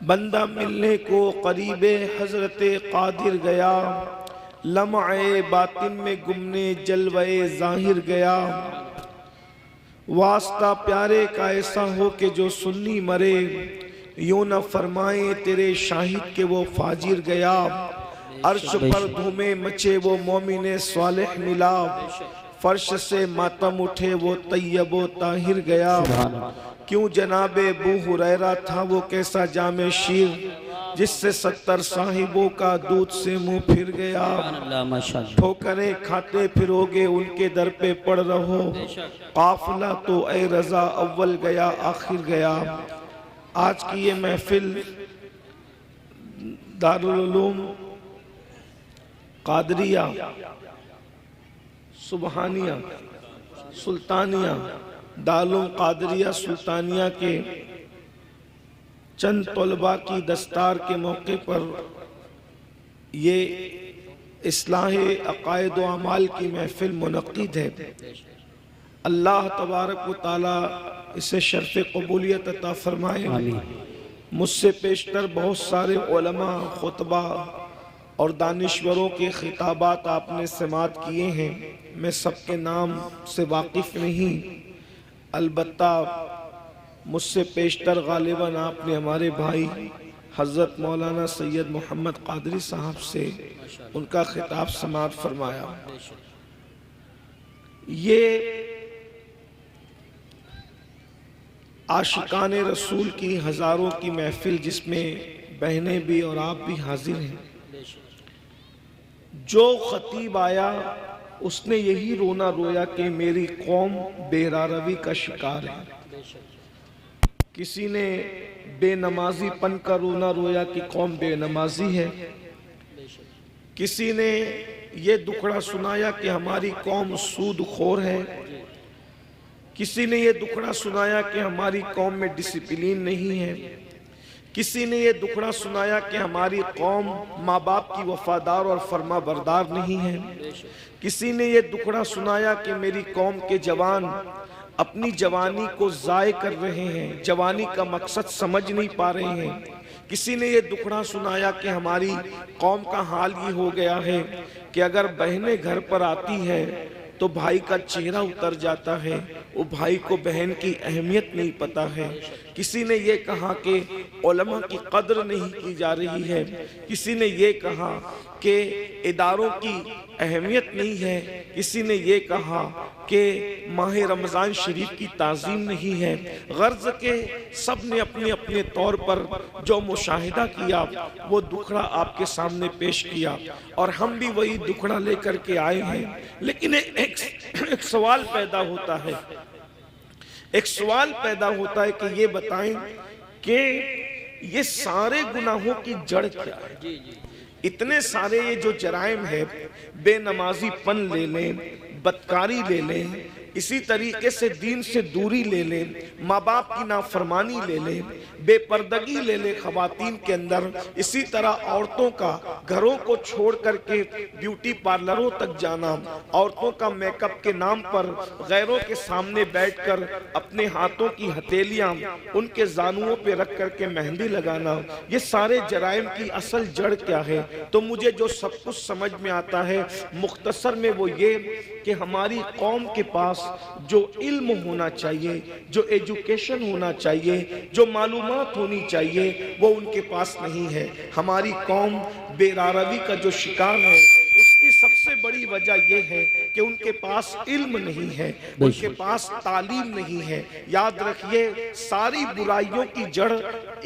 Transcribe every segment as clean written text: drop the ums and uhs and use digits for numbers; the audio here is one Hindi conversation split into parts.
बंदा मिलने को करीबे हजरत कादिर गया, लम्हे बातिन में गुमने जलवे जाहिर गया। वास्ता प्यारे का ऐसा हो कि जो सुन्नी मरे, यूं न फरमाए तेरे शाहिद के वो फाजिर गया। अर्श पर धूमे मचे वो मोमिने स्वालिह मिला, फर्श से मातम उठे वो तैयबो ताहिर गया। क्यों जनाबे अबू हुरैरा था वो कैसा जामे शीर, जिससे 70 साहिबों का दूध से मुंह फिर गया। ठोकरें खाते फिरोगे उनके दर पे पड़ रहो, काफिला तो ए रजा अव्वल गया आखिर गया। आज की ये महफिल दारुल उलूम कादरिया सुबहानिया सुल्तानिया दारुल कादरिया सुल्तानिया के चंद तलबा की दस्तार के मौके पर ये इस्लाह अकायद व अमाल की महफिल मुनक़्क़िद है। अल्लाह तबारक व तआला इसे शर्फ़ क़बूलियत अता फरमाए। मुझसे पेशतर बहुत सारे उलमा, खुतबा और दानिश्वरों के खिताबात आपने समात किए हैं। मैं सबके नाम से वाकिफ़ नहीं, अलबत्ता मुझसे पेशतर गालिबन आपने हमारे भाई हज़रत मौलाना सैयद मोहम्मद कादरी साहब से उनका खिताब समात फरमाया। ये आशिकान रसूल की हज़ारों की महफिल, जिसमें बहनें भी और आप भी हाजिर हैं। जो खतीब आया उसने यही रोना रोया कि मेरी कौम बेरारवी का शिकार है। किसी ने बेनमाजी पन का रोना रोया कि कौम बेनमाजी है। किसी ने ये दुखड़ा सुनाया कि हमारी कौम सूदखोर है। किसी ने ये दुखड़ा सुनाया कि हमारी कौम में डिसिप्लिन नहीं है। किसी ने ये दुखड़ा सुनाया कि हमारी कौम माँ बाप की वफादार और फर्मा बरदार नहीं है। किसी ने ये दुखड़ा सुनाया कि मेरी कौम के जवान अपनी जवानी को ज़ाय कर रहे हैं, जवानी का मकसद समझ नहीं पा रहे हैं। किसी ने ये दुखड़ा सुनाया कि हमारी कौम का हाल ये हो गया है कि अगर बहनें घर पर आती हैं तो भाई का चेहरा उतर जाता है, वो भाई को बहन की अहमियत नहीं पता है। किसी ने ये कहा कि उलमा की कद्र नहीं की जा रही है। किसी ने ये कहा कि इदारों की अहमियत नहीं है। किसी ने ये कहा कि माह रमज़ान शरीफ की ताज़ीम नहीं है। गर्ज के सब ने अपने अपने तौर पर जो मुशाहिदा किया वो दुखड़ा आपके सामने पेश किया, और हम भी वही दुखड़ा लेकर के आए हैं। लेकिन एक सवाल पैदा होता है, एक सवाल पैदा होता है कि ये बताएं कि ये सारे गुनाहों की जड़ क्या है। इतने सारे ये जो जराइम है, बेनमाजीपन ले लें, बदकारी ले लें, इसी तरीके से दीन से दूरी ले लें, माँ बाप की नाफरमानी ले लें, बेपर्दगी ले लें खवातीन के अंदर, इसी तरह औरतों का घरों को छोड़ करके ब्यूटी पार्लरों तक जाना, औरतों का मेकअप के नाम पर गैरों के सामने बैठकर अपने हाथों की हथेलियां उनके जानुओं पे रख करके मेहंदी लगाना, ये सारे जराइम की असल जड़ क्या है। तो मुझे जो सब कुछ समझ में आता है मुख्तसर में वो ये कि हमारी कौम के पास जो इल्म होना चाहिए, जो एजुकेशन होना चाहिए, जो मालूमात होनी चाहिए, वो उनके पास नहीं है। हमारी कौम बेरारवी का जो शिकार है उसकी सबसे बड़ी वजह यह है कि उनके पास इल्म नहीं है, उनके पास तालीम नहीं है। याद रखिए, सारी बुराइयों की जड़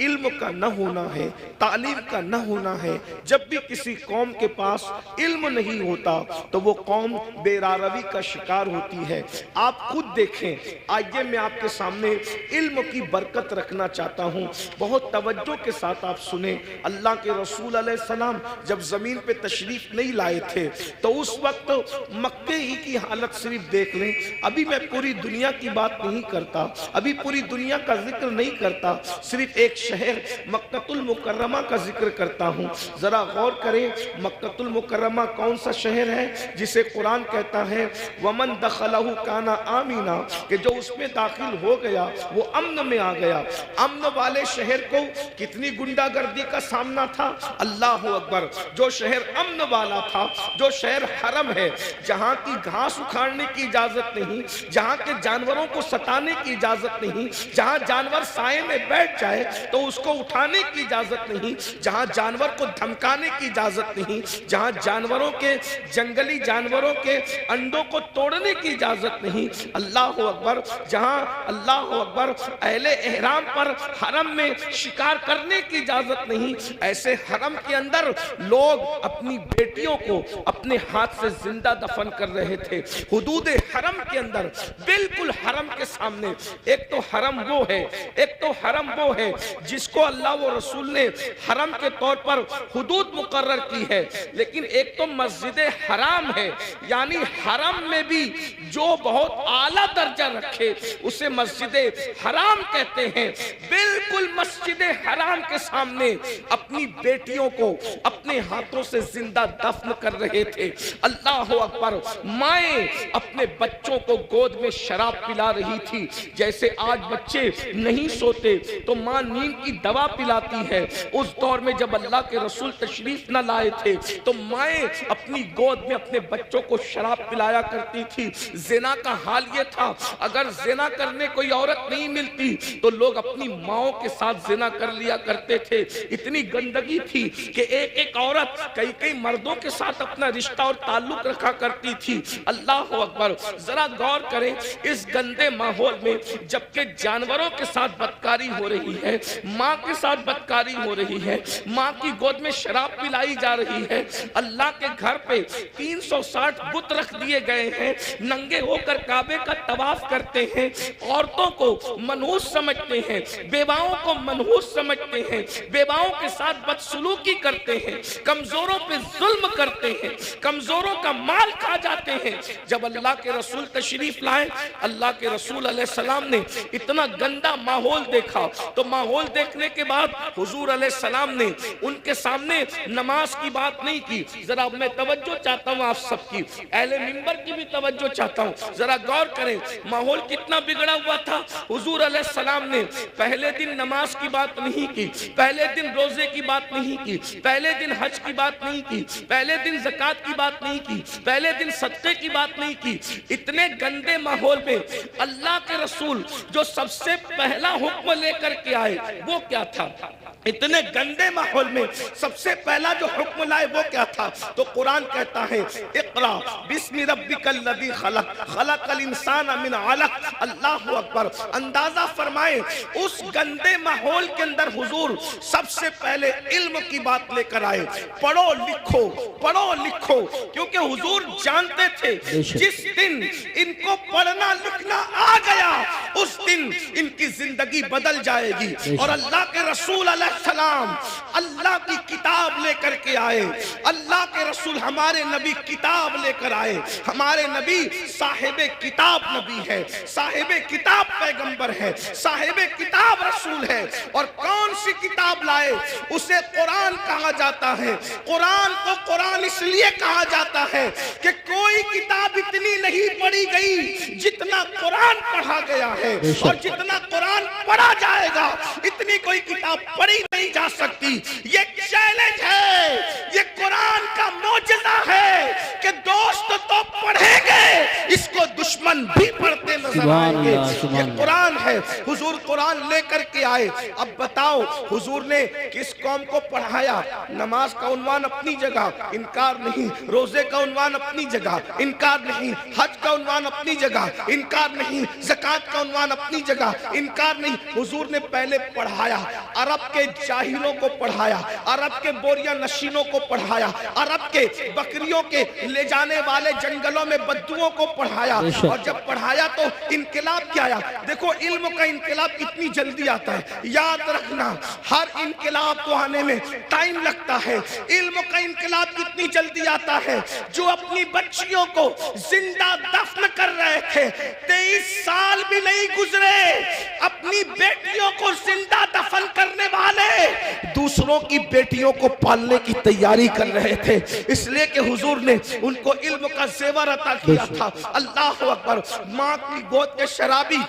इल्म का न होना है, तालीम का न होना है। जब भी किसी कौम के पास इल्म नहीं होता तो वो कौम बेरारवी का शिकार होती है। आप खुद देखें। आइए मैं आपके सामने इल्म की बरकत रखना चाहता हूँ, बहुत तवज्जो के साथ आप सुने। अल्लाह के रसूल अलैहिस्सलाम जब जमीन पे तशरीफ नहीं लाए थे तो उस वक्त मक्के ही की हालत सिर्फ देख लें। अभी मैं पूरी दुनिया की बात नहीं करता, अभी पूरी दुनिया का जिक्र नहीं करता, सिर्फ एक शहर मक्कतुल मुकर्रमा का जिक्र करता हूँ। जरा गौर करें, मक्कतुल मुकर्रमा कौन सा शहर है जिसे कुरान कहता है वमन दखलहु काना आमीना, कि जो उसमें दाखिल हो गया वो अम्न में आ गया। अम्न वाले शहर को कितनी गुंडागर्दी का सामना था, अल्लाह अकबर। जो शहर अम्न वाला था, जो शहर हरम है, जहां की घास उखाड़ने की इजाजत नहीं, जहां के जानवरों को सताने की इजाजत नहीं, जहां जानवर साए में बैठ जाए तो उसको उठाने की इजाजत नहीं, जहां जानवर को धमकाने की इजाजत नहीं, जहां जानवरों के जंगली जानवरों के अंडों को तोड़ने की इजाजत नहीं, अल्लाह अकबर। जहां अल्लाह अकबर अहले एहराम पर हरम में शिकार करने की इजाजत नहीं, ऐसे हरम के अंदर लोग अपनी बेटियों को अपने हाथ से जिंदा दफन कर रहे थे। हुदूद हरम के अंदर, बिल्कुल हरम के सामने। एक तो हरम वो है, एक तो हरम वो है जिसको अल्लाह व रसूल ने हरम के तौर पर हुदूद मुकर्रर की है, लेकिन एक तो मस्जिद हराम है, यानी हरम में भी जो बहुत आला दर्जा रखे उसे मस्जिद हराम कहते हैं। बिल्कुल मस्जिद हराम के सामने अपनी बेटियों को अपने हाथों से जिंदा दफन कर रहे थे। अल्लाह अकबर। माएं अपने बच्चों को गोद में शराब पिला रही थी। जैसे आज बच्चे नहीं सोते तो मां नींद की दवा पिलाती है, उस दौर में जब अल्लाह के रसूल तशरीफ न लाए थे तो माएं अपनी गोद में अपने बच्चों को शराब पिलाया करती थी। ज़िना का हाल ये था, अगर ज़िना करने कोई औरत नहीं मिलती तो लोग अपनी माओं के साथ ज़िना कर लिया करते थे। इतनी गंदगी थी कि एक एक औरत कई कई मर्दों के साथ अपना रिश्ता और ताल्लुक रखा करती थी। अल्लाह अकबर। जरा गौर करें, इस गंदे माहौल में जबकि जानवरों के साथ बदकारी हो रही है, माँ के साथ बदकारी हो रही है, माँ की गोद में शराब पिलाई जा रही है, अल्लाह के घर पे 360 बुत रख दिए गए हैं, नंगे होकर काबे का तवाफ करते हैं, औरतों को मनहूस समझते हैं, बेवाओं को मनहूस समझते हैं, बेवाओं के साथ बदसलूकी करते हैं, कमजोरों पे जुल्म करते हैं, कमजोरों का माल खा जाते हैं। जब अल्लाह के रसूल तशरीफ लाए, अल्लाह के रसूल अलैहिस्सलाम ने इतना गंदा माहौल देखा तो माहौल देखने के बाद हुजूर अलैहिस्सलाम ने उनके सामने नमाज की बात नहीं की। जरा मैं तवज्जो चाहता हूँ आप सबकी, अहले मिंबर की भी तवज्जो चाहता हूँ। जरा गौर करें माहौल कितना बिगड़ा हुआ था। हुजूर अलैहिस्सलाम ने पहले दिन नमाज की बात नहीं की, पहले दिन रोजे की बात नहीं की, पहले दिन हज की बात नहीं की, पहले दिन ज़कात की बात नहीं की, पहले दिन सदक़े की बात नहीं की। इतने गंदे माहौल में अल्लाह के रसूल जो सबसे पहला हुक्म लेकर के आए वो क्या था? इतने गंदे माहौल में सबसे पहला जो हुक्म लाए वो क्या था? तो कुरान कहता है इक़रा बिस्मि रब्बिकल लज़ी खलक़ खलक़ल इंसाना मिन अलक़। अल्लाहु अकबर। अंदाजा फरमाए उस गंदे माहौल के अंदर हुजूर सबसे पहले इल्म की बात लेकर आए। पढ़ो लिखो, पढ़ो लिखो, क्योंकि हुजूर जानते थे जिस दिन इनको पढ़ना लिखना आ गया उस दिन इनकी जिंदगी बदल जाएगी। और अल्लाह के रसूल अलैहिस्सलाम अल्लाह की किताब लेकर के आए। अल्लाह के रसूल हमारे नबी किताब लेकर आए। हमारे नबी साहिबे किताब नबी है, साहिबे किताब पैगंबर है, साहिबे किताब रसूल है। और कौन सी किताब लाए? उसे कुरान कहा जाता है। कुरान को कुरान इसलिए कहा जाता है कि कोई किताब इतनी नहीं पढ़ी गई जितना कुरान पढ़ा गया है, और जितना कुरान पढ़ा जाएगा इतनी कोई किताब पढ़ी नहीं जा सकती। ये चैलेंज है, ये कुरान का मौजज़ा है कि दोस्त तो पढ़ेंगे, इसको दुश्मन भी पढ़ते नजर आएंगे। ये कुरान है। हुजूर कुरान लेकर के आए। अब बताओ हुजूर ने किस कौम को पढ़ाया? नमाज का उन्वान अपनी जगह, इनकार नहीं। रोजे का उन्वान अपनी जगह, इनकार नहीं। हज का उन्वान अपनी जगह, इनकार नहीं। ज़कात का उन्वान अपनी जगह, इनकार नहीं। हुजूर ने पहले पढ़ाया। अरब के जाहिलों को पढ़ाया, अरब के बोरिया नशीनों को पढ़ाया, अरब के बकरियों के ले जाने वाले जंगलों में बद्दुओं को पढ़ाया। और जब पढ़ाया तो इनकलाब क्या आया। देखो इल्म का इनकलाब कितनी जल्दी आता है। याद रखना, हर इनकलाब को आने में टाइम लगता है। इल्म का इनकलाब कितनी जल्दी आता है। जो अपनी बच्चियों को जिंदा दफन कर रहे थे, 23 साल भी नहीं गुजरे, अपनी बेटियों को जिंदा दफन करने वाले दूसरों की बेटियों को पालने की तैयारी कर रहे थे। इसलिए कि हुजूर ने उनको इल्म का जेवर अता किया था। अल्लाह अकबर। माँ की गोद के शराबी,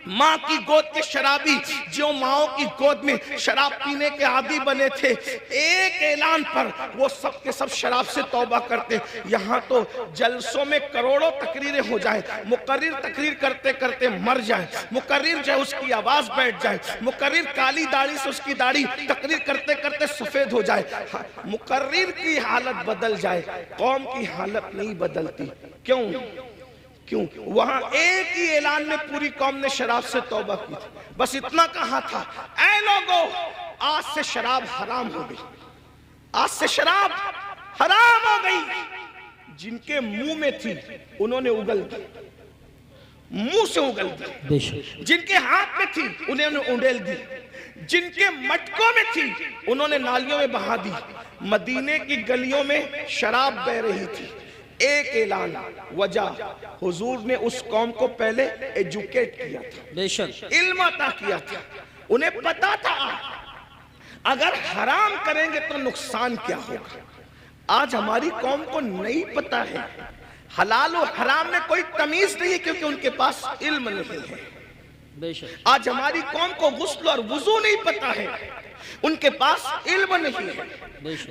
माँ की गोद के शराबी जो माओ की गोद में शराब पीने के आदी बने थे, एक ऐलान पर वो सब के सब शराब से तौबा करते। यहाँ तो जलसों में करोड़ों तकरीरें हो जाए, मुकर्रिर तकरीर करते करते मर जाए, मुकर्रिर जो उसकी आवाज बैठ जाए, मुकर्रिर काली दाढ़ी से उसकी दाढ़ी तकरीर करते करते सफेद हो जाए, मुकर्रिर की हालत बदल जाए, कौम की हालत नहीं बदलती। क्यों? वहां एक ही ऐलान में पूरी कौम ने शराब से तौबा की थी। बस इतना कहा था, ऐ लोगों, आज से शराब हराम हो गई, आज से शराब हराम हो गई। जिनके मुंह में थी उन्होंने उगल दी, मुंह से उगल दी। जिनके हाथ में थी उन्होंने उंडेल दी, जिनके मटकों में थी उन्होंने नालियों में बहा दी। मदीने की गलियों में शराब बह रही थी। एक ऐलान, वजह, हुजूर ने उस कौम को पहले एजुकेट किया था, बेशक इल्म अता किया था। उन्हें पता था अगर हराम करेंगे तो नुकसान क्या होगा। आज हमारी कौम को नहीं पता है, हलाल और हराम में कोई तमीज नहीं है, क्योंकि उनके पास इल्म नहीं है। बेशक आज हमारी कौम को गुस्ल और वुजू नहीं पता है, उनके पास इल्म नहीं है।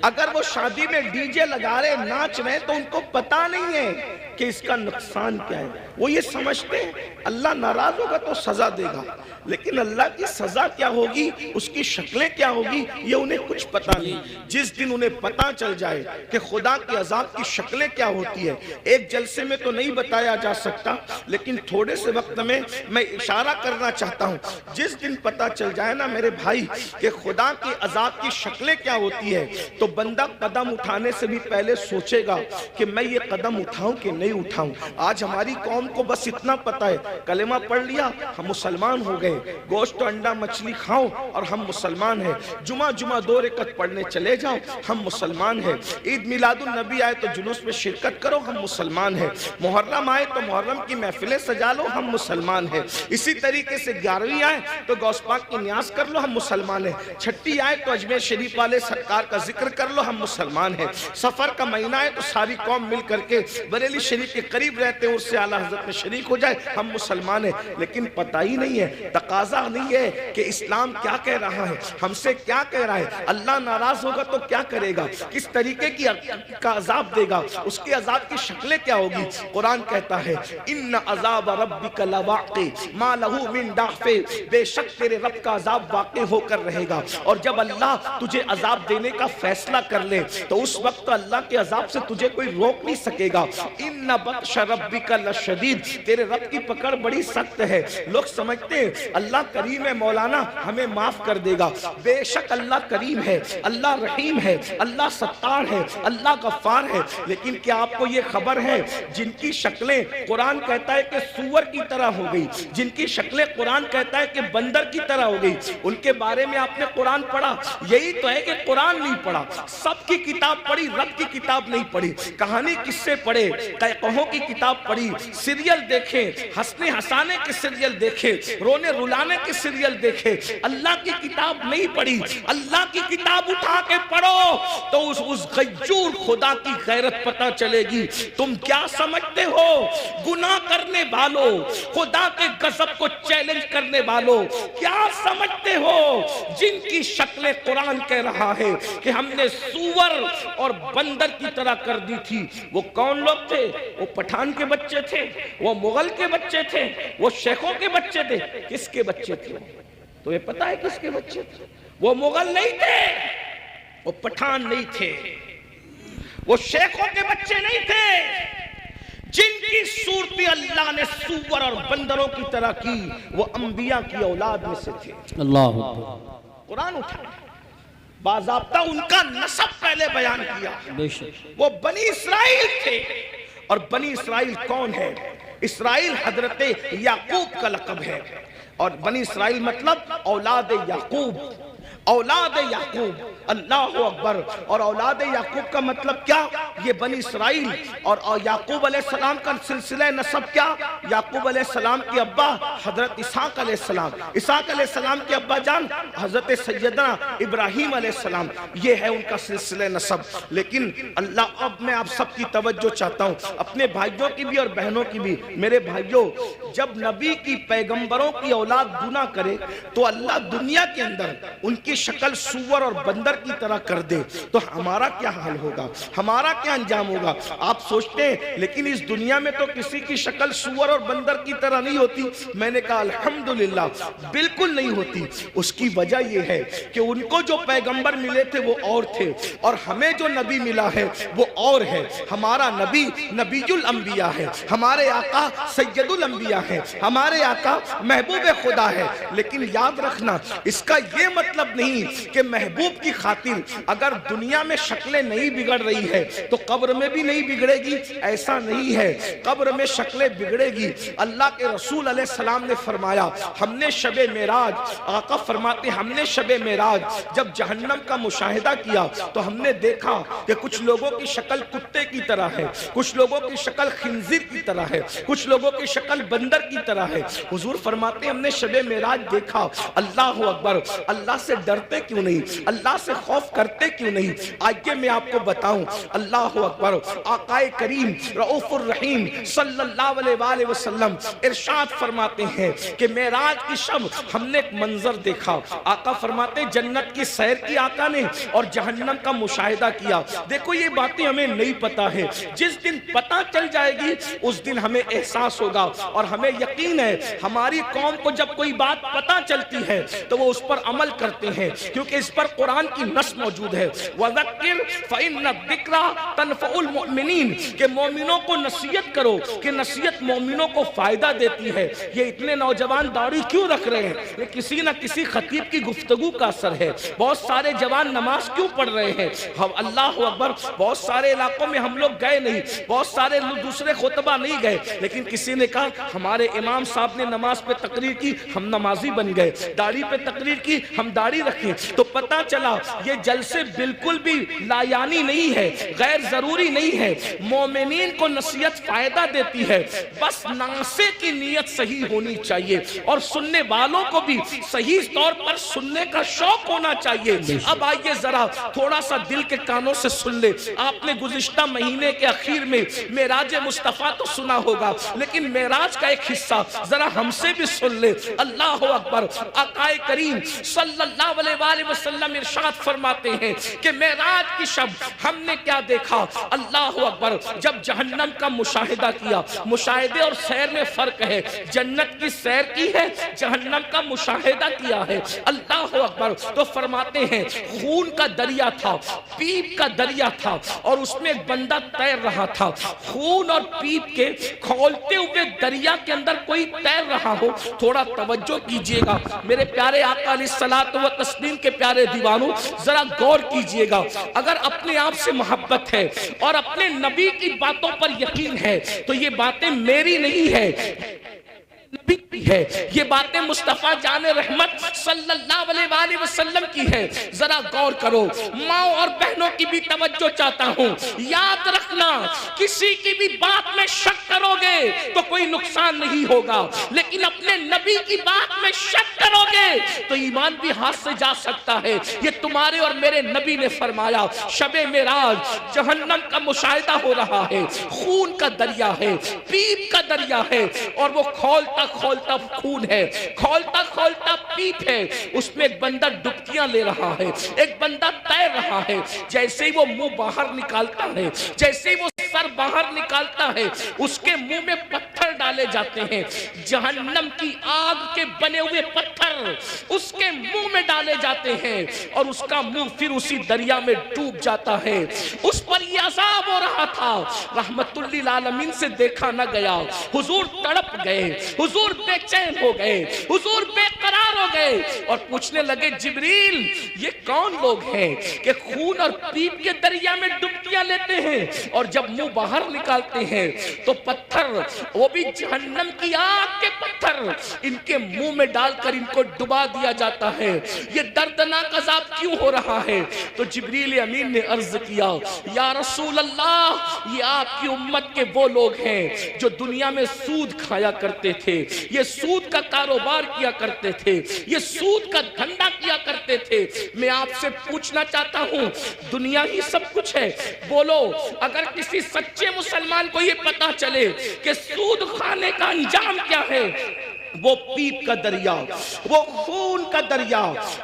अगर वो शादी में डीजे लगा रहे, नाच रहे, तो उनको पता नहीं है कि इसका नुकसान क्या है। वो ये समझते हैं अल्लाह नाराज होगा तो सजा देगा, लेकिन अल्लाह की सजा क्या होगी, उसकी शक्लें क्या होगी, ये उन्हें कुछ पता नहीं। जिस दिन उन्हें पता चल जाए कि खुदा के अजाब की शक्लें क्या होती है, एक जलसे में तो नहीं बताया जा सकता, लेकिन थोड़े से वक्त में मैं इशारा करना चाहता हूँ। जिस दिन पता चल जाए ना मेरे भाई कि खुदा के अजाब की शक्लें क्या होती है, तो बंदा कदम उठाने से भी पहले सोचेगा कि मैं ये कदम उठाऊं कि नहीं उठाऊं। आज हमारी कौम को बस इतना पता है, कलेमा पढ़ लिया हम मुसलमान हो गए, गोश्त अंडा मछली खाओ और हम मुसलमान हैं, जुमा जुमा 2 रकअत पढ़ने चले जाओ हम मुसलमान हैं, ईद मिलादुन नबी आए तो जुलूस में शिरकत करो हम मुसलमान हैं, मुहर्रम आए तो मुहर्रम की महफिलें सजा लो हम मुसलमान हैं, इसी तरीके से 11वीं आए तो गौस पाक की न्याज कर लो हम मुसलमान हैं, छठी आए तो अजमेर शरीफ वाले सरकार का जिक्र कर लो हम मुसलमान हैं, सफर का महीना है तो सारी कौम मिल करके बरेली शरीफ के करीब रहते हैं, उससे आला हजरत में शरीक हो जाए हम मुसलमान हैं। लेकिन पता ही नहीं है, तकाजा नहीं है कि इस्लाम क्या कह रहा है, हमसे क्या कह रहा है, अल्लाह नाराज होगा तो क्या करेगा, किस तरीके की का अजाब देगा, उसके अजाब की शक्लें क्या होगी। कुरान कहता है इन्न अजाब रब्बिका लवाक़ि मा लहू मिन दाफ़े, बेशक तेरे रब का अजाब वाक़ई होकर रहेगा। और जब अल्लाह तुझे अजाब देने का फैसला कर ले तो उस वक्त अल्लाह के अजाब से तुझे कोई रोक नहीं सकेगा। इन्न बत्श रब्बिका लशदीद, तेरे रब की पकड़ बड़ी सख्त है। लोग समझते हैं अल्लाह करीम है, मौलाना हमें माफ कर देगा, बेशक अल्लाह करीम है, अल्लाह रहीम है, अल्लाह सत्तार है, अल्लाह गफ्फार है। लेकिन क्या आपको ये खबर है जिनकी शक्लें कुरान कहता है कि सूअर की तरह हो गई, जिनकी शक्लें कुरान कहता है कि बंदर की तरह हो गई, उनके बारे में आपने कुरान पढ़ा? यही तो है कि कुरान नहीं पढ़ा, सबकी किताब पढ़ी, रब की किताब नहीं पढ़ी, कहानी किससे पढ़े, कहों की किताब पढ़ी, सीरियल देखे, हंसने हंसाने के सीरियल देखे, रोने रुलाने के सीरियल देखे, अल्लाह की किताब नहीं पढ़ी। अल्लाह की किताब उठा के पढ़ो तो उस गज्जूर खुदा की गैरत पता चलेगी। तुम क्या समझते हो, गुनाह करने वालों, खुदा के गजब को चैलेंज करने वालों, क्या समझते हो जिनकी शक्लें कुरान कह रहा है कि हमने सूअर और बंदर की तरह कर दी थी। वो कौन लोग थे? वो पठान के बच्चे थे, वो मुगल के बच्चे थे, वो शेखों के बच्चे थे। किसके बच्चे थे? तो ये पता है किसके बच्चे थे? वो मुगल नहीं थे, वो पठान नहीं थे, वो शेखों के बच्चे नहीं थे। जिनकी सूरत अल्लाह ने सूअर और बंदरों की तरह की, वो अंबिया की औलाद में से थे। अल्लाह कुरान उठाया, बाज़ाब्ता उनका नसब पहले बयान किया। वो बनी इसराइल थे। और बनी इसराइल कौन है? इसराइल हजरत याकूब का लक़ब है। और बनी इसराइल मतलब औलाद याकूब, औलाद याकूब। अल्लाह अकबर। और औलाद याकूब का मतलब क्या? ये बनी इसराइल। और याकूब अलैहिस्सलाम का सिलसिला नसब क्या? याकूब अलैहिस्सलाम के अब्बा हजरत इसाक अलैहिस्सलाम, इसाक अलैहिस्सलाम के अब्बा जान हजरत सैयदना इब्राहीम अलैहिस्सलाम। ये है उनका सिलसिला नसब। लेकिन अल्लाह, अब मैं आप सबकी तवज्जो चाहता हूँ, अपने भाइयों की भी और बहनों की भी। मेरे भाइयों, जब नबी की पैगंबरों की औलाद गुनाह करे तो अल्लाह दुनिया के अंदर उनकी शक्ल सूअर और बंदर की तरह कर दे, तो हमारा क्या हाल होगा, हमारा क्या अंजाम होगा? आप सोचते हैं, लेकिन इस दुनिया में तो किसी की शक्ल सूअर और बंदर की तरह नहीं होती। मैंने कहा अल्हम्दुलिल्लाह, बिल्कुल नहीं होती। उसकी वजह यह है कि उनको जो पैगंबर मिले थे वो और थे, और हमें जो नबी मिला है वो और है। हमारा नबी नबीजुल अंबिया है, हमारे आका सैयदुल अंबिया है, हमारे आका महबूब खुदा है। लेकिन याद रखना, इसका ये मतलब नहीं कि महबूब की खातिर अगर दुनिया में शक्लें नहीं बिगड़ रही है तो कब्र में भी नहीं बिगड़ेगी, ऐसा नहीं है। कब्र में शक्लें बिगड़ेगी। अल्लाह के रसूल अलैहिस्सलाम ने फरमाया, हमने शबे मेराज, आका फरमाते हमने शबे मेराज जब जहन्नम का मुशाहिदा किया तो हमने देखा कि कुछ लोगों की शक्ल कुत्ते की तरह है, कुछ लोगों की शक्ल खिंजीर की तरह है, कुछ लोगों की शक्ल बंदर की तरह है। हुजूर फरमाते हमने शबे मेराज देखा। अल्लाह अकबर। अल्लाह से डरते क्यों नहीं, अल्लाह से खौफ करते क्यों नहीं? आइए मैं आपको बताऊं। अल्लाह अकबर। आकाए करीम रऊफुर रहीम सल्लल्लाहु अलैहि वसल्लम इरशाद फरमाते हैं कि मेराज की शब हमने एक मंजर देखा। आका फरमाते जन्नत की सैर की आका ने और जहन्नम का मुशाहिदा किया। देखो ये बातें हमें नहीं पता है, जिस दिन पता चल जाएगी उस दिन हमें एहसास होगा। और हमें यकीन है हमारी कौम को जब कोई बात पता चलती है तो वो उस पर अमल करते हैं, क्योंकि इस पर कुरान की नस मौजूद है। वज़क्किर फ़इन्न ज़िक्रा तनफ़उल मुमिनीन, के मोमिनों को नसीहत करो कि नसीहत मोमिनों को फायदा देती है। ये इतने नौजवान दाढ़ी क्यों रख रहे हैं? ये किसी न किसी खतीब की गुफ्तगू का असर है। बहुत सारे जवान नमाज क्यों पढ़ रहे हैं? हम अल्लाह अकबर, बहुत सारे इलाकों में हम लोग गए नहीं, बहुत सारे दूसरे खुतबा नहीं गए, लेकिन किसी ने कहा हमारे इमाम साहब ने नमाज पे तकरीर की, हम नमाजी बन गए। दाढ़ी पे तकरीर की, हम दाढ़ी रखें। तो पता चला ये जलसे बिल्कुल भी लायानी नहीं है, गैर जरूरी नहीं है। मोमिनीन को नसीहत फायदा देती है, बस नासे की नीयत सही होनी चाहिए और सुनने वालों को भी सही तौर पर सुनने का शौक होना चाहिए। अब आइए जरा थोड़ा सा दिल के कानों से सुन ले। आपने गुज़िश्ता महीने के आखिर में मेराज मुस्तफा तो सुना होगा, लेकिन मेराज का एक हिस्सा जरा हमसे भी सुन ले। अल्लाह अकबर। आकाए करीम सल्लल्लाहु अलैहि वसल्लम इरशाद फरमाते हैं कि मेराज की शब हमने क्या देखा? अल्लाह अकबर। जब जहन्नम का मुशाहिदा किया, मुशाहिदे और सैर में फर्क है। जन्नत की सैर की है, जहन्नम का मुशाहिदा किया है। अल्लाह अकबर। तो फरमाते हैं खून का दरिया था, पीप का दरिया था और उसमें एक बंदा तैर रहा था। खून और पीप के खौलते हुए दरिया के अंदर कोई तैर रहा हो, थोड़ा तवज्जो कीजिएगा मेरे प्यारे आका अलैहिस्सलातु व तस्लीम के प्यारे दीवानों, जरा गौर कीजिएगा। अगर अपने आप से मोहब्बत है और अपने नबी की बातों पर यकीन है तो ये बातें मेरी नहीं है, नबी की है। ये बातें मुस्तफा जाने रहमत सल्लल्लाहु अलैहि वसल्लम की है। जरा गौर करो। माँ और बहनों की भी तवज्जो चाहता हूँ। याद रखना, किसी की भी बात में शक करोगे तो कोई नुकसान नहीं होगा, लेकिन अपने नबी की बात में शक करोगे तो ईमान भी हाथ से जा सकता है। ये तुम्हारे और मेरे नबी ने फरमाया। शबे मेराज जहन्नम का मुशाहिदा हो रहा है, खून का दरिया है, पीप का दरिया है और वो खोलता खोलता खून है, खोलता खोलता पीप है। उसमें एक बंदा डुबकियां ले रहा है, एक बंदा तैर रहा है। जैसे ही वो मुंह बाहर निकालता है, जैसे ही वो सर बाहर निकालता है उसके मुंह में पत्थर डाले जाते हैं, जहन्नम की आग के बने हुए पत्थर उसके मुंह में डाले जाते हैं और उसका मुंह फिर उसी दरिया में डूब जाता है। उस पर यह अज़ाब हो रहा था, रहमतुल लिल आलमीन से देखा न गया। हुजूर तड़प गए, हुजूर बेचैन हो गए, हुजूर बेकरार हो गए और पूछने लगे जिब्रील ये कौन लोग हैं कि खून और पीप के दरिया में डुबकियां लेते हैं और जब मुंह बाहर निकालते हैं तो पत्थर, वो भी जहन्नम की आग के पत्थर इनके मुंह में डालकर इनको डुबा दिया जाता है। ये दर्दनाक अज़ाब क्यों हो रहा है? तो जिब्रील अमीन ने अर्ज किया या रसूल अल्लाह, ये आपकी उम्मत के वो लोग हैं जो दुनिया में सूद खाया करते थे, ये सूद का कारोबार किया करते थे, ये सूद का धंधा किया करते थे। मैं आपसे पूछना चाहता हूं, दुनिया ही सब कुछ है, बोलो अगर किसी सच्चे मुसलमान को ये पता चले कि सूद खाने का अंजाम क्या है, वो पीप का दरिया, वो खून का दरिया।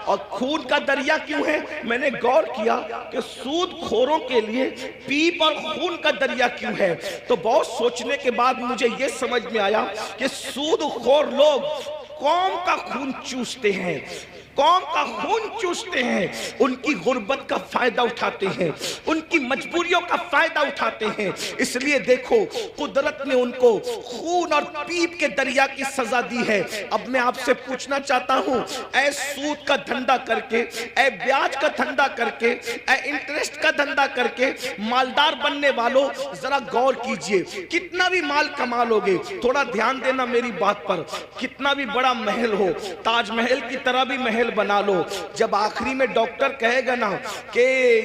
और खून का दरिया क्यों है? मैंने गौर किया कि सूद खोरों के लिए पीप और खून का दरिया क्यों है, तो बहुत सोचने के बाद मुझे ये समझ में आया कि सूद खोर लोग कौम का खून चूसते हैं, कौम का खून चूसते हैं, उनकी गुर्बत का फायदा उठाते हैं, उनकी मजबूरियों का फायदा उठाते हैं। इसलिए देखो कुदरत ने उनको खून और पीप के दरिया की सजा दी है। अब मैं आपसे पूछना चाहता हूं, ऐ सूद का धंधा करके, ऐ ब्याज का धंधा करके, ऐ इंटरेस्ट का धंधा करके मालदार बनने वालों, जरा गौर कीजिए, कितना भी माल कमा लोगे, थोड़ा ध्यान देना मेरी बात पर, कितना भी बड़ा महल हो, ताजमहल की तरह भी महल बना लो, जब आखिरी में डॉक्टर कहेगा ना कि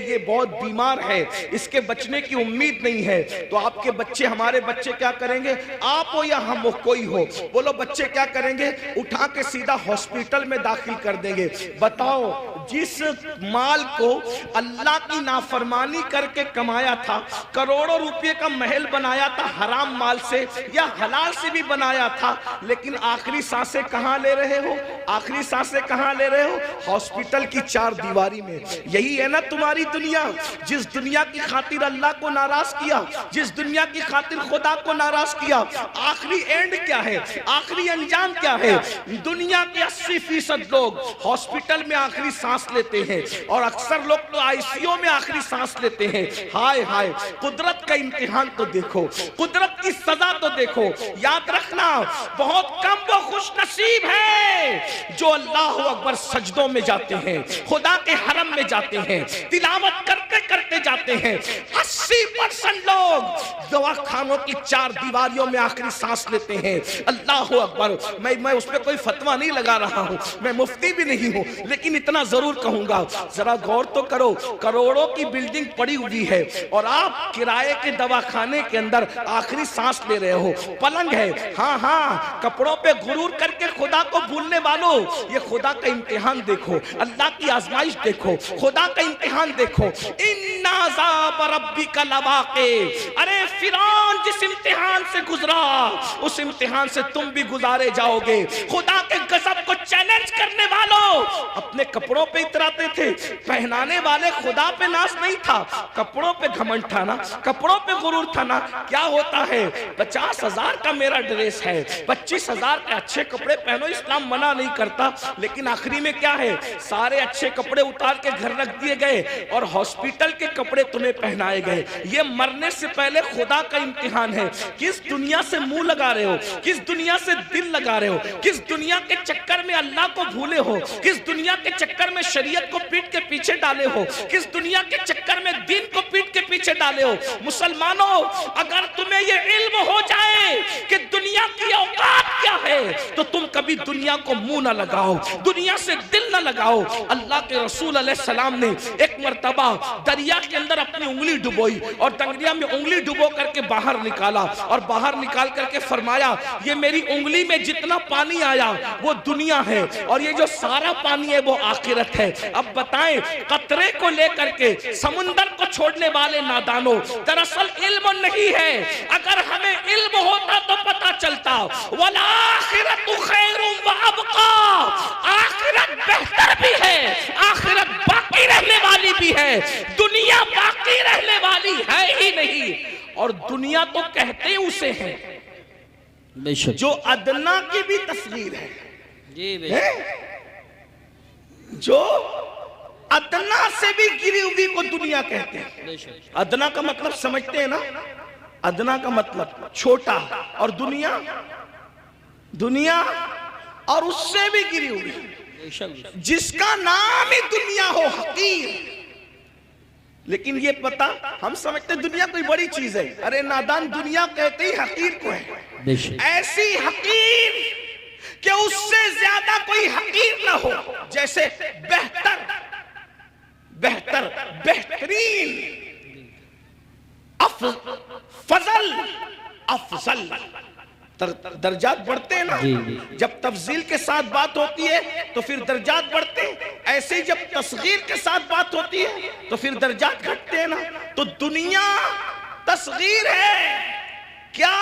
ये बहुत बीमार है, इसके बचने की उम्मीद नहीं है, तो आपके बच्चे, हमारे बच्चे क्या करेंगे? आप हो या हम हो, कोई हो, बोलो बच्चे क्या करेंगे? उठा के सीधा हॉस्पिटल में दाखिल कर देंगे। बताओ, जिस माल को अल्लाह की नाफरमानी करके कमाया था, करोड़ों रुपए का महल बनाया था हराम माल से या हलाल से भी बनाया था, लेकिन आखिरी सांसें कहां ले रहे हो? आखिरी सांसें कहां ले रहे हो? हॉस्पिटल की चार दीवारी में। यही है ना तुम्हारी दुनिया, जिस दुनिया की खातिर अल्लाह को नाराज किया, जिस दुनिया की खातिर खुदा को नाराज किया, आखिरी एंड क्या है? आखिरी अंजाम क्या है? दुनिया के 80% लोग हॉस्पिटल में आखिरी सांस लेते हैं और अक्सर लोग तो आईसीयू में आखिरी सांस लेते हैं। हाय हाय, कुदरत का इम्तिहान तो देखो, कुदरत की सजा तो देखो। याद रखना, बहुत कम वो खुश नसीब है जो अल्लाह अकबर सजदों में जाते हैं, खुदा के हरम में जाते हैं, तिलावत करते करते जाते हैं। 80% लोग दवाखानों की चार दीवारियों में आखिरी सांस लेते हैं। अल्लाह अकबर। मैं उस पर कोई फतवा नहीं लगा रहा हूं, मैं मुफ्ती भी नहीं हूं, लेकिन इतना जरूर कहूंगा, जरा गौर तो करो, करोड़ों की बिल्डिंग पड़ी हुई है और आप किराए के दवाखाने के अंदर आखिरी सांस ले रहे हो। पलंग है, हाँ हाँ, कपड़ों पे गुरूर करके खुदा को भूलने वालों, ये खुदा का इम्तिहान देखो, अल्लाह की आजमाइश देखो, खुदा का इम्तिहान देखो। इन्ना अज़ाब रब्बिका लवाक़ि। अरे फिरौन जिस इम्तिहान से गुजरा, उस इम्तिहान से तुम भी गुजारे जाओगे। खुदा के गज़ब को चैलेंज करने वालों अपने कपड़ों पे इतराते थे, पहनाने वाले खुदा पे नाज नहीं था, कपड़ों पे घमंड था ना, कपड़ों पे गुरूर था ना। क्या होता है? 50,000 का मेरा ड्रेस है, 25,000 के अच्छे कपड़े पहनो, इस्लाम मना नहीं करता, लेकिन आखिरी में क्या है? सारे अच्छे कपड़े उतार के घर रख दिए गए और हॉस्पिटल के कपड़े तुम्हें पहनाए गए। ये मरने से पहले खुदा का इम्तिहान है। किस दुनिया से मुंह लगा रहे हो? किस दुनिया से दिल लगा रहे हो? किस दुनिया के चक्कर में अल्लाह को भूले हो? किस दुनिया के चक्कर में शरीयत को पीठ के पीछे डाले हो? किस दुनिया के चक्कर में दीन को पीठ के पीछे डाले हो? मुसलमानों, अगर तुम्हें ये इल्म हो जाए कि दुनिया की औकात क्या है, तो तुम कभी दुनिया को मुंह न लगाओ, दुनिया से दिल न लगाओ। अल्लाह के रसूल अलैहिस्सलाम ने एक मर्तबा दरिया के अंदर अपनी उंगली डुबोई और दरिया में उंगली डुबो करके बाहर निकाला और बाहर निकाल करके फरमाया, ये मेरी उंगली में जितना पानी आया वो दुनिया है और ये जो सारा पानी है वो आखिरत है। अब बताएं, कतरे को लेकर के समुंदर को छोड़ने वाले नादानों, दरअसल इल्म नहीं है। अगर हमें इल्म होता तो पता चलता, वल आखिरतु खैरुम व अबका, आखिरत बेहतर भी है, आखिरत बाकी रहने वाली भी है, दुनिया बाकी रहने वाली है ही नहीं। और दुनिया तो कहते उसे हैं जो अदना की भी तस्वीर है जी, जो अदना से भी गिरी हुई को दुनिया कहते हैं। अदना का मतलब समझते हैं ना, अदना का मतलब छोटा, और दुनिया, दुनिया और उससे भी गिरी हुई, जिसका नाम ही दुनिया हो, हकीर। लेकिन ये पता हम समझते दुनिया कोई बड़ी चीज है, अरे नादान, दुनिया कहते ही हकीर को है। ऐसी हकीर कि उससे ज्यादा कोई हकीर ना हो, जैसे बेहतर, बेहतर, बेहतरीन, फजल, अफजल, दर्जात बढ़ते हैं ना। जब तफजील के साथ बात होती है तो फिर दर्जात बढ़ते हैं, ऐसे ही जब तस्गीर के साथ बात होती है तो फिर दर्जात घटते हैं ना। तो दुनिया तस्गीर है क्या,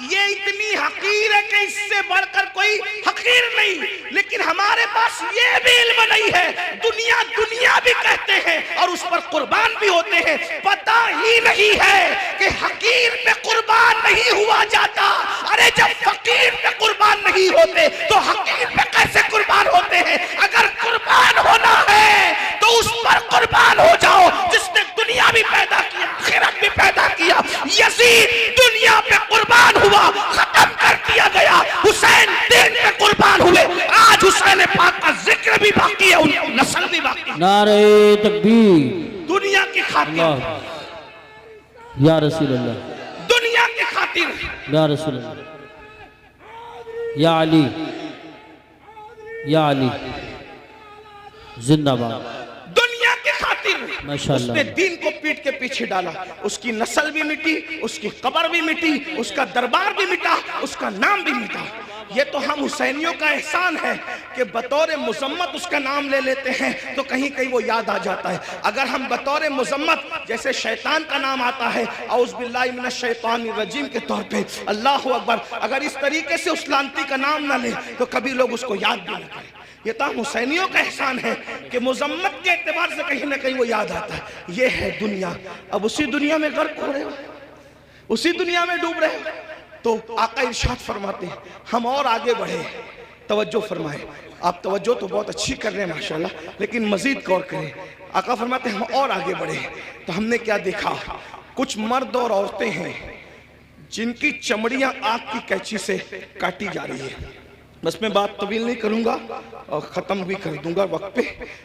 ये इतनी हकीर है कि इससे बढ़कर कोई हकीर नहीं। लेकिन हमारे पास ये भी इल्म नहीं है, दुनिया दुनिया भी कहते हैं और उस पर कुर्बान भी होते हैं। पता ही नहीं है कि हकीर पे कुर्बान नहीं हुआ जाता। अरे जब फकीर पे कुर्बान नहीं होते तो हकीर पे कैसे कुर्बान होते हैं? अगर कुर्बान होना है तो उस पर कुर्बान हो जाओ जिसने दुनिया भी पैदा किया, आखिरत भी पैदा किया। यजीद दुनिया पे कुर्बान हुआ, खत्म कर दिया गया। हुसैन दीन पे कुर्बान हुए, आज हुसैन पाक का जिक्र भी बाकी है, उनकी नस्ल भी बाकी है। नारे तकबीर, दुनिया की खातिर, या रसूल अल्लाह, दुनिया की खातिर, या रसूल अल्लाह, या अली, या अली जिंदाबाद। दुनिया की खातिर माशाअल्लाह, उसने दीन को पीठ के पीछे डाला, उसकी नस्ल भी मिटी, उसकी कब्र भी मिटी, उसका दरबार भी मिटा, उसका नाम भी मिटा। ये तो हम हुसैनियों का एहसान है कि बतौर मुजम्मत उसका नाम ले लेते हैं तो कहीं कहीं वो याद आ जाता है। अगर हम बतौर मुजम्मत जैसे शैतान का नाम आता है औज़ बिल्लाहि मिनश शैतानिर रजीम के तौर पे, अल्लाह अकबर, अगर इस तरीके से उस लानती का नाम ना ले तो कभी लोग उसको याद भी ना करें। ये तो हुसैनियों का एहसान है कि मुजम्मत के एतबार से कहीं ना कहीं वो याद आता है। ये है दुनिया। अब उसी दुनिया में गर्क हो रहे हो, उसी दुनिया में डूब रहे हो। तो आका इरशाद फरमाते हैं हम और आगे बढ़े, तवज्जो फरमाए। आप तवज्जो तो बहुत अच्छी कर रहे हैं माशाल्लाह, लेकिन मजीद गौर करें। आका फरमाते हैं हम और आगे बढ़े तो हमने क्या देखा, कुछ मर्द और औरतें हैं जिनकी चमड़ियां आग की कैंची से काटी जा रही है। बस मैं बात तवील नहीं करूंगा और ख़त्म भी कर दूंगा वक्त पे,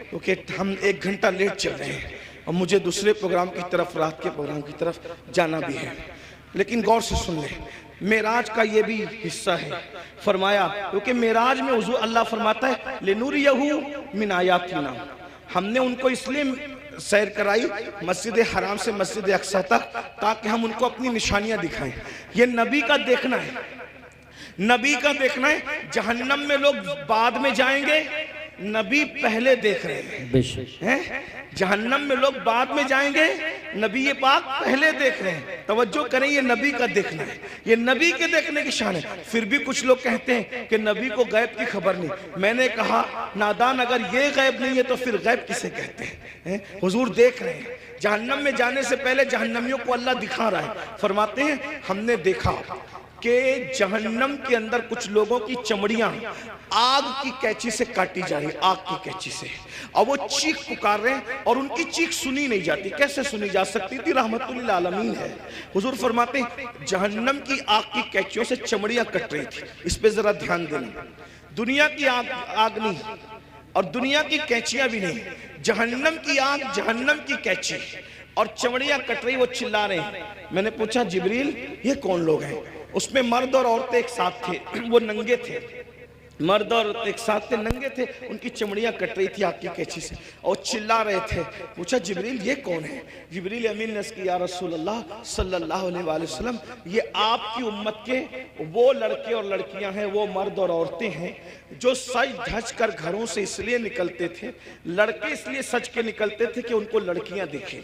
क्योंकि हम 1 घंटा लेट चल रहे हैं और मुझे दूसरे प्रोग्राम की तरफ, रात के प्रोग्राम की तरफ जाना भी है। लेकिन गौर से सुन ले, मेराज का ये भी हिस्सा है। फरमाया क्योंकि मेराज में हुजूर अल्लाह फरमाता है लिनुरियहु मिन आयातिना, हमने उनको इसलिए सैर कराई मस्जिद हराम से मस्जिद अक्सा तक ताकि हम उनको अपनी निशानियां दिखाएं। ये नबी का देखना है, नबी का देखना है। जहन्नम में लोग बाद में जाएंगे, नबी पहले देख रहे हैं। जहन्नम में लोग बाद में जाएंगे, नबी ये पाक पहले देख रहे हैं। तवज्जो करें, ये नबी का देखना है, ये नबी के देखने की शान है। फिर भी कुछ लोग कहते हैं कि नबी को गैब की खबर नहीं। मैंने कहा नादान, अगर ये गैब नहीं है तो फिर गैब किसे कहते हैं? हुजूर देख रहे हैं। जहन्नम में जाने से पहले जहन्नमियों को अल्लाह दिखा रहा है। फरमाते हैं हमने देखा कि जहन्नम के अंदर कुछ लोगों की चमड़ियां आग की कैंची से काटी जा रही, आग की कैंची से, और वो चीख पुकार रहे हैं और उनकी चीख सुनी नहीं जाती। कैसे सुनी जा सकती थी? रहमतुल्लिल आलमीन है। हुजूर फरमाते हैं जहन्नम की आग की कैंचियों से चमड़ियां कट रही थी। इस पे जरा ध्यान देना। दुनिया की आग नहीं और दुनिया की कैंचियां भी नहीं, जहन्नम की आग, जहन्नम की कैंची और चमड़ियां कट रही। वो चिल्ला रहे हैं। मैंने पूछा जिब्रील ये कौन लोग हैं? उसमें मर्द और औरतें एक साथ थे, वो नंगे थे, मर्द और एक साथ थे, नंगे थे, उनकी चमड़ियां कट रही थी आग की कैंची से और चिल्ला रहे थे। पूछा जिब्रील ये कौन है? जिब्रील अमीन ने कहा या रसूल अल्लाह सल्लल्लाहु अलैहि वसल्लम, ये आपकी उम्मत के वो लड़के और लड़कियां हैं, वो मर्द और औरतें हैं जो सज धज कर घरों से इसलिए निकलते थे, लड़के इसलिए सज के निकलते थे कि उनको लड़कियां देखें,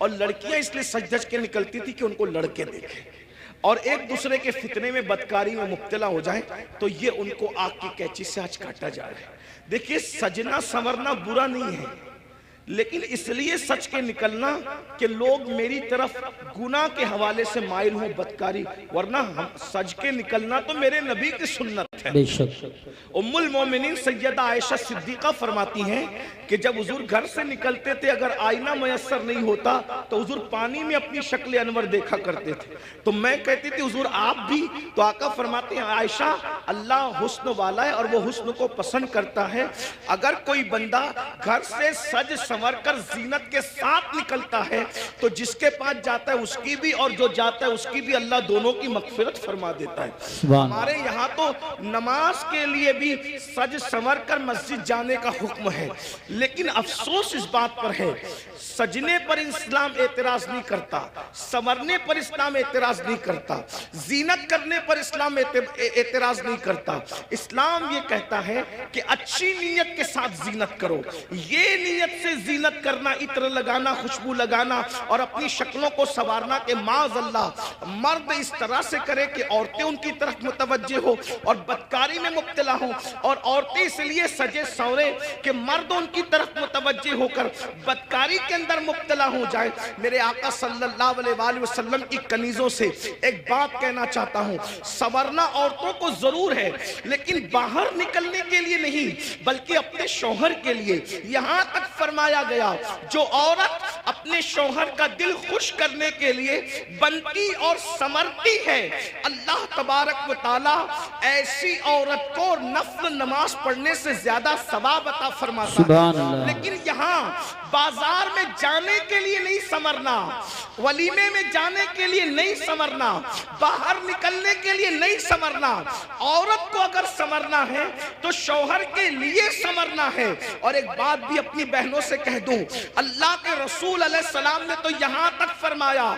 और लड़कियां इसलिए सज धज के निकलती थी कि उनको लड़के देखें, और एक दूसरे के फितने में, बदकारी में मुब्तला हो जाए। तो ये उनको आग की कैंची से आज काटा जा रहा है। देखिए सजना संवरना बुरा नहीं है, लेकिन इसलिए सच के निकलना कि लोग मेरी तरफ गुनाह के हवाले से माइल हो, बदकारी, वरना हम सच के निकलना तो मेरे नबी की सुन्नत है। बेशक। उम्मुल मोमिनीन सैयदा आयशा सिद्दीका फरमाती हैं कि जब हुजूर घर से निकलते थे, अगर आईना मयस्सर नहीं होता तो हुजूर पानी में अपनी शक्ल अनवर देखा करते थे। तो मैं कहती थी हुजूर आप भी? तो आका फरमाते हैं आयशा, अल्लाह हुस्न वाला है और वो हुस्न को पसंद करता है। अगर कोई बंदा घर से सज संवर कर जीनत के साथ निकलता है तो जिसके पास जाता है उसकी भी और जो जाता है उसकी भी अल्लाह दोनों की मगफिरत फरमा देता है। हमारे यहाँ तो नमाज के लिए भी सज संवर कर मस्जिद जाने का हुक्म है, लेकिन अफसोस इस बात पर है, सजने पर इस्लाम एतराज नहीं करता, संवरने पर इस्लाम एतराज नहीं करता, जीनत करने पर इस्लाम एतराज नहीं करता। इस्लाम ये कहता है कि अच्छी नीयत के साथ जीनत करो। ये नीयत से जीनत करना, इत्र लगाना, खुशबू लगाना और अपनी शक्लों को संवारना के माज़अल्लाह मर्द इस तरह से करे कि औरतें उनकी तरफ मुतवज्जे हो और बदकारी में मुब्तला हो, और औरतें इसलिए सजे सवरे कि मर्द उनकी तरफ मुतवज्जे होकर बदकारी के अंदर मुब्तला हो जाए। मेरे आका सल्लल्लाहु अलैहि वसल्लम की कनीजों से एक बात कहना चाहता हूं, संवरना औरतों को जरूर है, लेकिन बाहर निकलने के लिए नहीं बल्कि अपने शौहर के लिए। यहां तक फरमाया गया जो औरत अपने शौहर का दिल खुश करने के लिए बनती और समरती है, अल्लाह तबारक व तआला ऐसी औरत को नफ्ल नमाज पढ़ने से ज्यादा सवाब अता फरमाता है। लेकिन यहाँ बाजार में जाने के लिए नहीं समरना, वलीमे में जाने के लिए नहीं समरना, बाहर निकलने के लिए नहीं समरना। औरत को अगर समरना है तो शौहर के लिए समरना है। और एक बात भी अपनी बहनों से कह दूं, अल्लाह के रसूल अलैहिस्सलाम ने तो यहां तक फरमाया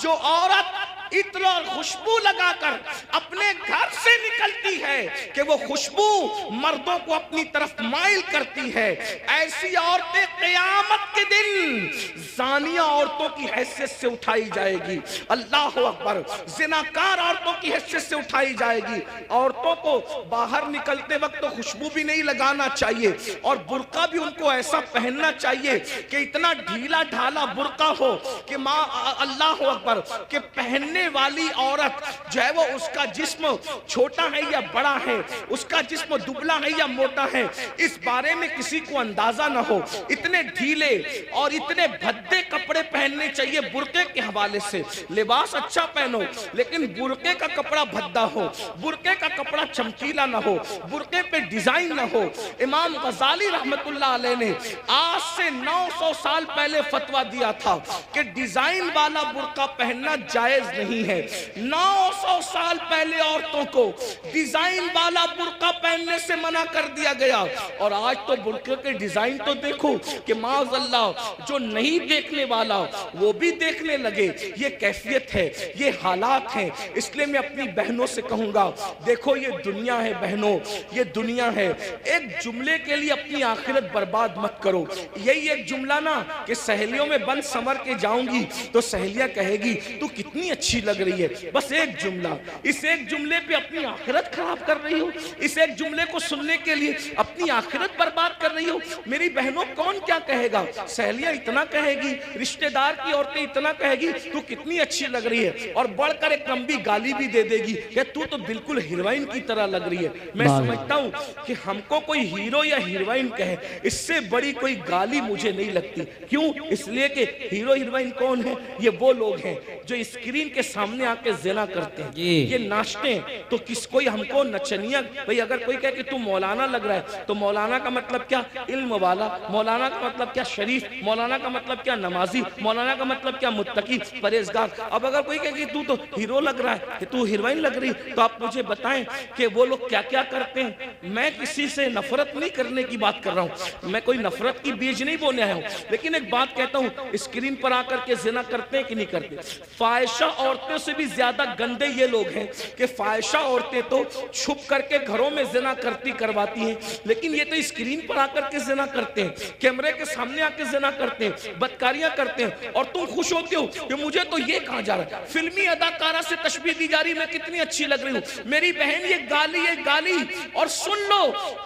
जो औरत इत्र और खुशबू लगाकर अपने घर से निकलती है कि वो खुशबू मर्दों को अपनी तरफ माइल करती है, ऐसी औरतें क़यामत के दिन ज़ानिया औरतों की हैसियत से उठाई जाएगी। अल्लाह अकबर। ज़िनाकार औरतों की हैसियत से उठाई जाएगी। औरतों को बाहर निकलते वक्त तो खुशबू भी नहीं लगाना चाहिए और बुर्का भी उनको ऐसा पहनना चाहिए कि इतना ढीला ढाला बुर्का हो कि माँ अल्लाह अकबर के पहनने वाली औरत जो है वो उसका जिस्म छोटा है या बड़ा है, उसका जिस्म दुबला है या मोटा है, इस बारे में किसी को अंदाजा ना हो। इतने ढीले और इतने भद्दे कपड़े पहनने चाहिए बुर्के के हवाले से। लिबास अच्छा पहनो लेकिन बुर्के का कपड़ा भद्दा हो, बुर्के का कपड़ा चमकीला ना हो, बुर्के पे डिजाइन ना हो। इमाम गजाली रहमतुल्लाह अलैह ने आज से 900 साल पहले फतवा दिया था कि डिजाइन वाला बुर्का पहनना जायज नहीं है। 900 साल पहले औरतों को डिजाइन वाला बुर्का पहनने से मना कर दिया गया और आज तो बुर्के के डिजाइन तो देखो कि माज़अल्लाह जो नहीं देखने वाला वो भी देखने लगे। ये कैफियत है, ये हालात हैं। इसलिए मैं अपनी बहनों से कहूंगा, देखो ये दुनिया है बहनों, ये दुनिया है। एक जुमले के लिए अपनी आखिरत बर्बाद मत करो। यही एक जुमला ना कि सहेलियों में बंद संवर के जाऊंगी तो सहेलियां कहेगी तू कितनी अच्छी लग रही है। बस एक जुमला, इस एक जुमले पे अपनी आखिरत खराब कर रही हो। इस एक जुमले को सुनने के लिए अपनी आखिरत बर्बाद कर रही हो। मेरी बहनों कौन क्या कहेगा? सहेलियां इतना कहेगी, रिश्तेदार की औरतें इतना कहेगी तू कितनी अच्छी लग रही है, और बढ़कर एक लंबी गाली भी दे देगी कि तू तो बिल्कुल हीरोइन की तरह लग रही है। मैं समझता हूँ कि हमको कोई हीरो या हीरोइन कहे इससे बड़ी कोई गाली मुझे नहीं लगती। क्यों? इसलिए कि हीरो हीरोइन कौन है? ये वो लोग हैं जो स्क्रीन के सामने आके ज़िना करते हैं, ये नाचते हैं। तो किस कोई हमको नचनिया, भाई अगर कोई कहे कि तू मौलाना लग रहा है तो मौलाना का मतलब क्या? इल्म वाला। मौलाना का मतलब क्या? शरीफ। मौलाना का मतलब क्या? नमाजी। मौलाना का मतलब क्या? मुत्तकी, परहेजगार। अब अगर कोई कहे कि तू तो हीरो लग रहा है, कि तू हीरोइन लग रही, तो आप मुझे बताएं कि वो लोग क्या क्या करते हैं। मैं किसी से नफरत नहीं करने की बात कर रहा हूँ, मैं कोई नफरत की बीज नहीं बोने आया हूँ, लेकिन एक बात कहता हूँ, स्क्रीन पर आकर के जिना करते हैं कि नहीं करते? फाहिशा औरतों से भी ज्यादा गंदे ये लोग हैं कि फाहिशा औरतें तो छुप करके घरों में जिना करवाती हैं, लेकिन ये तो स्क्रीन पर आकर के जिना करते हैं, कैमरे के सामने आकर जिना करते हैं। बदकार पिचकारियां करते हैं और तुम खुश होते हो कि मुझे तो ये कहा जा रहा है, फिल्मी अदाकारा से तशबीह दी जा रही, मैं कितनी अच्छी लग रही हूँ। मेरी बहन ये गाली। और सुन लो,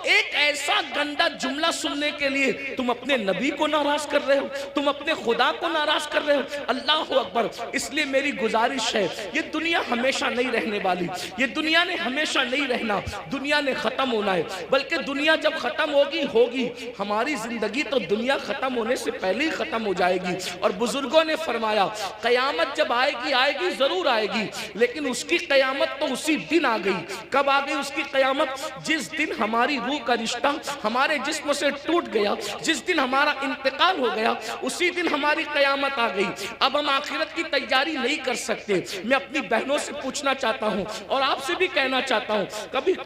एक ऐसा गंदा जुमला सुनने के लिए तुम अपने नबी को नाराज कर रहे हो, तुम अपने खुदा को नाराज कर रहे हो। अल्लाह अकबर। इसलिए मेरी गुजारिश है, ये दुनिया हमेशा नहीं रहने वाली, ये दुनिया ने हमेशा नहीं रहना, दुनिया ने खत्म होना है। बल्कि दुनिया जब खत्म होगी हमारी जिंदगी तो दुनिया खत्म होने से पहले ही खत्म हो जाएगी। और बुजुर्गों ने फरमाया, कयामत जब आएगी जरूर आएगी, लेकिन उसकी कयामत तो उसी दिन आ गई। कब आ गई उसकी कयामत? जिस दिन हमारी रूह का रिश्ता हमारे जिस्म से टूट गया, जिस दिन हमारा इंतकाल हो गया, उसी दिन हमारी कयामत आ गई। अब हम आखिरत की तैयारी नहीं कर सकते। मैं अपनी बहनों से पूछना चाहता हूं और आपसे भी कहना चाहता हूं,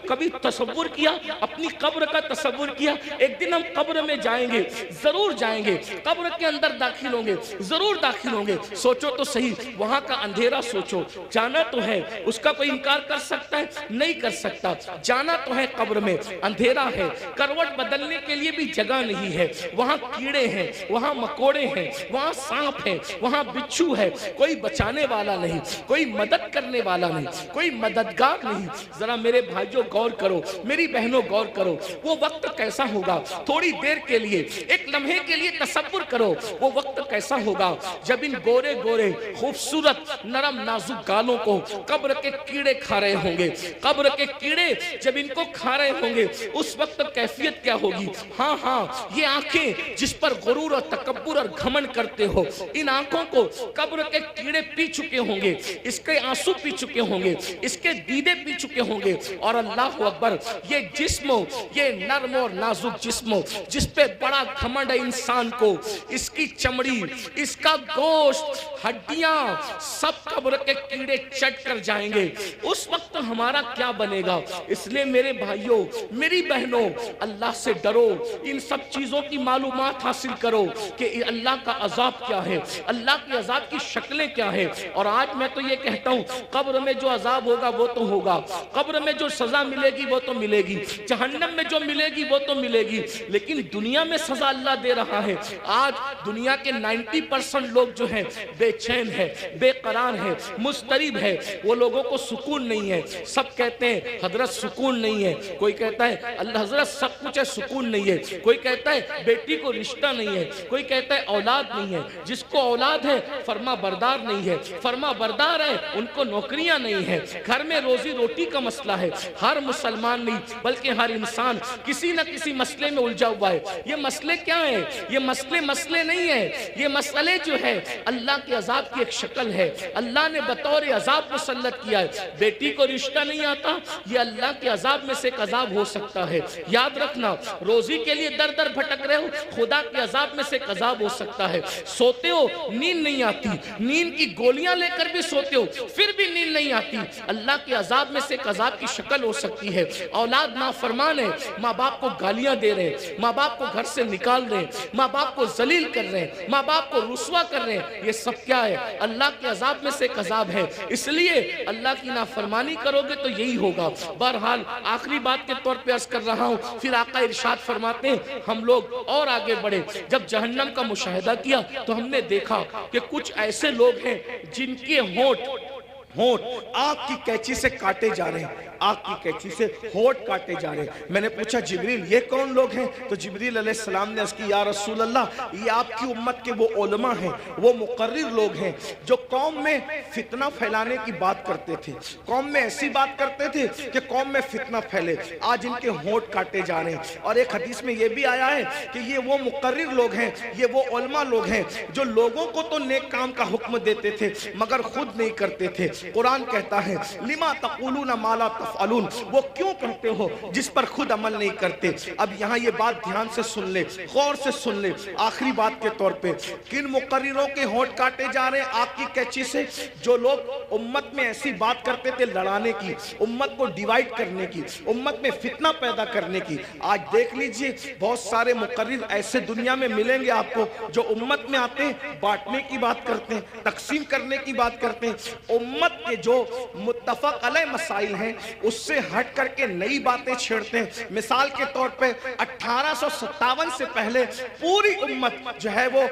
कभी तसव्वुर किया, अपनी कब्र का तसव्वुर किया? एक दिन हम कब्र में जाएंगे, जरूर जाएंगे, कब्र के अंदर दाखिल होंगे, जरूर दाखिल होंगे। सोचो तो सही, वहां का अंधेरा सोचो, जाना तो है, उसका कोई इनकार कर सकता है? नहीं कर सकता। जाना तो है, कब्र में अंधेरा है, करवट बदलने के लिए भी जगह नहीं है, वहां कीड़े हैं, वहां मकोड़े हैं, वहां सांप है, वहां बिच्छू है, कोई बचाने वाला नहीं, कोई मदद करने वाला नहीं, कोई मददगार नहीं। जरा मेरे भाइयों गौर करो, मेरी बहनों गौर करो, वो वक्त कैसा होगा? थोड़ी देर के लिए, एक लम्हे के लिए तसव्वुर करो, वो वक्त कैसा होगा जब इन गोरे गोरे खूबसूरत नरम नाजुक गालों को कब्र के कीड़े खा रहे होंगे। कब्र के कीड़े जब इनको खा रहे होंगे, उस वक्त कैफियत क्या होगी? हाँ, ये आंखें जिस पर गुरूर और तकब्बुर और घमंड करते हो, इन आंखों को कब्र के कीड़े पी चुके होंगे, इसके आंसू पी चुके होंगे, इसके दीदे पी चुके होंगे। और अल्लाह अकबर, ये जिस्म, ये नर्म और नाजुक जिस्म जिस पे बड़ा घमंड है इंसान को, इसकी चमड़ी, इसका गोश्त, हड्डियां सब कब्र के कीड़े चट कर जाएंगे। उस वक्त हमारा क्या बनेगा? इसलिए मेरे भाइयों, मेरी बहनों, अल्लाह से डरो, इन सब चीजों की मालूमात हासिल करो कि अल्लाह का अजाब क्या है, अल्लाह के अजाब की शक्लें क्या है। और आज मैं तो ये कहता हूँ, कब्र में जो अजाब होगा वो तो होगा, कब्र में जो सजा मिलेगी वो तो मिलेगी, जहन्नम में जो मिलेगी वो तो मिलेगी, लेकिन दुनिया में सजा अल्लाह दे रहा है। आज दुनिया के 90% लोग जो हैं बेचैन है, बेकरार है, मुस्तरिब है, वो लोगों को सुकून नहीं है। सब कहते हैं हजरत सुकून नहीं है, कोई कहता है अल्लाह हजरत सब कुछ है, सुकून नहीं है, कोई कहता है बेटी को रिश्ता नहीं है, कोई कहता है औलाद नहीं है, जिसको औलाद है फरमा बरदार नहीं है, फरमा बरदार है उनको नौकरियां नहीं है, घर में रोजी रोटी का मसला है। हर मुसलमान नहीं बल्कि हर इंसान किसी न किसी मसले में उलझा हुआ है। ये मसले क्या है? ये मसले नहीं है, ये मसले जो है अल्लाह के अजाब की एक शक्ल है। अल्लाह ने बतौर अजाब मुसल्लत किया है। बेटी को रिश्ता नहीं आता, ये अल्लाह के अजाब में से एक अजाब हो सकता है। याद रखना, रोजी के लिए दर दर भटक रहे हो, खुदा के अजाब में से एक अजाब हो सकता है। सोते हो, नींद नहीं आती, नींद की गोलियां लेकर भी सोते हो, फिर भी नींद नहीं आती, अल्लाह के अजाब में से एक अजाब की शक्ल हो सकती है। औलाद नाफरमान है, माँ बाप को गालियां दे रहे हैं, माँ बाप को घर से निकाल रहे हैं, माँ बाप को जलील कर रहे हैं, माँ बाप को रुस्वा कर रहे हैं। ये सब क्या है? अल्लाह के अजाब में से एक अजाब है। इसलिए अल्लाह की नाफरमानी करोगे तो यही होगा। बहरहाल आखिरी बात के तौर पे अर्ज कर रहा हूँ, फिर आका इरशाद फरमाते हैं, हम लोग और आगे बढ़े। जब जहन्नम का मुशाहिदा किया तो हमने देखा कि कुछ ऐसे लोग हैं जिनके होंठ आग की कैंची से काटे जा रहे हैं, आग की कैंची से होंठ काटे जा रहे हैं। मैंने पूछा जिब्रील ये कौन लोग हैं? तो जिब्रील अलैहिस्सलाम ने अर्ज़ की, या रसूल अल्लाह, ये आपकी उम्मत के वो उलमा हैं, वो मुकर्रिर लोग हैं जो कौम में फितना फैलाने की बात करते थे, कौम में ऐसी बात करते थे कि कौम में फितना फैले। आज इनके होंठ काटे जा रहे हैं। और एक हदीस में ये भी आया है कि ये वो मुकर्रिर लोग हैं, ये वो उलमा लोग हैं जो लोगों को तो नेक काम का हुक्म देते थे मगर खुद नहीं करते थे। कुरान कहता है, लिमा तक़ूलूना मा ला तफ़अलून, वो क्यों कहते हो जिस पर खुद अमल नहीं करते। अब यहाँ ये बात ध्यान से सुन ले, गौर से सुन ले। आखिरी बात के तौर पे, किन मुकर्रिरों के होंठ काटे जा रहे हैं आग की कैंची से? जो लोग उम्मत में ऐसी बात करते थे लड़ाने की, उम्मत को डिवाइड करने की, उम्मत में फितना पैदा करने की। आज देख लीजिए बहुत सारे मुकर्रिर ऐसे दुनिया में मिलेंगे आपको जो उम्मत में आते हैं बांटने की बात करते हैं, तकसीम करने की बात करते हैं। उम्मत के जो मुत्तफक अलैह मसाइल हैं उससे हट करके नई बातें छेड़ते हैं। मिसाल के तौर पे 1857 से पहले पूरी उम्मत जो है वो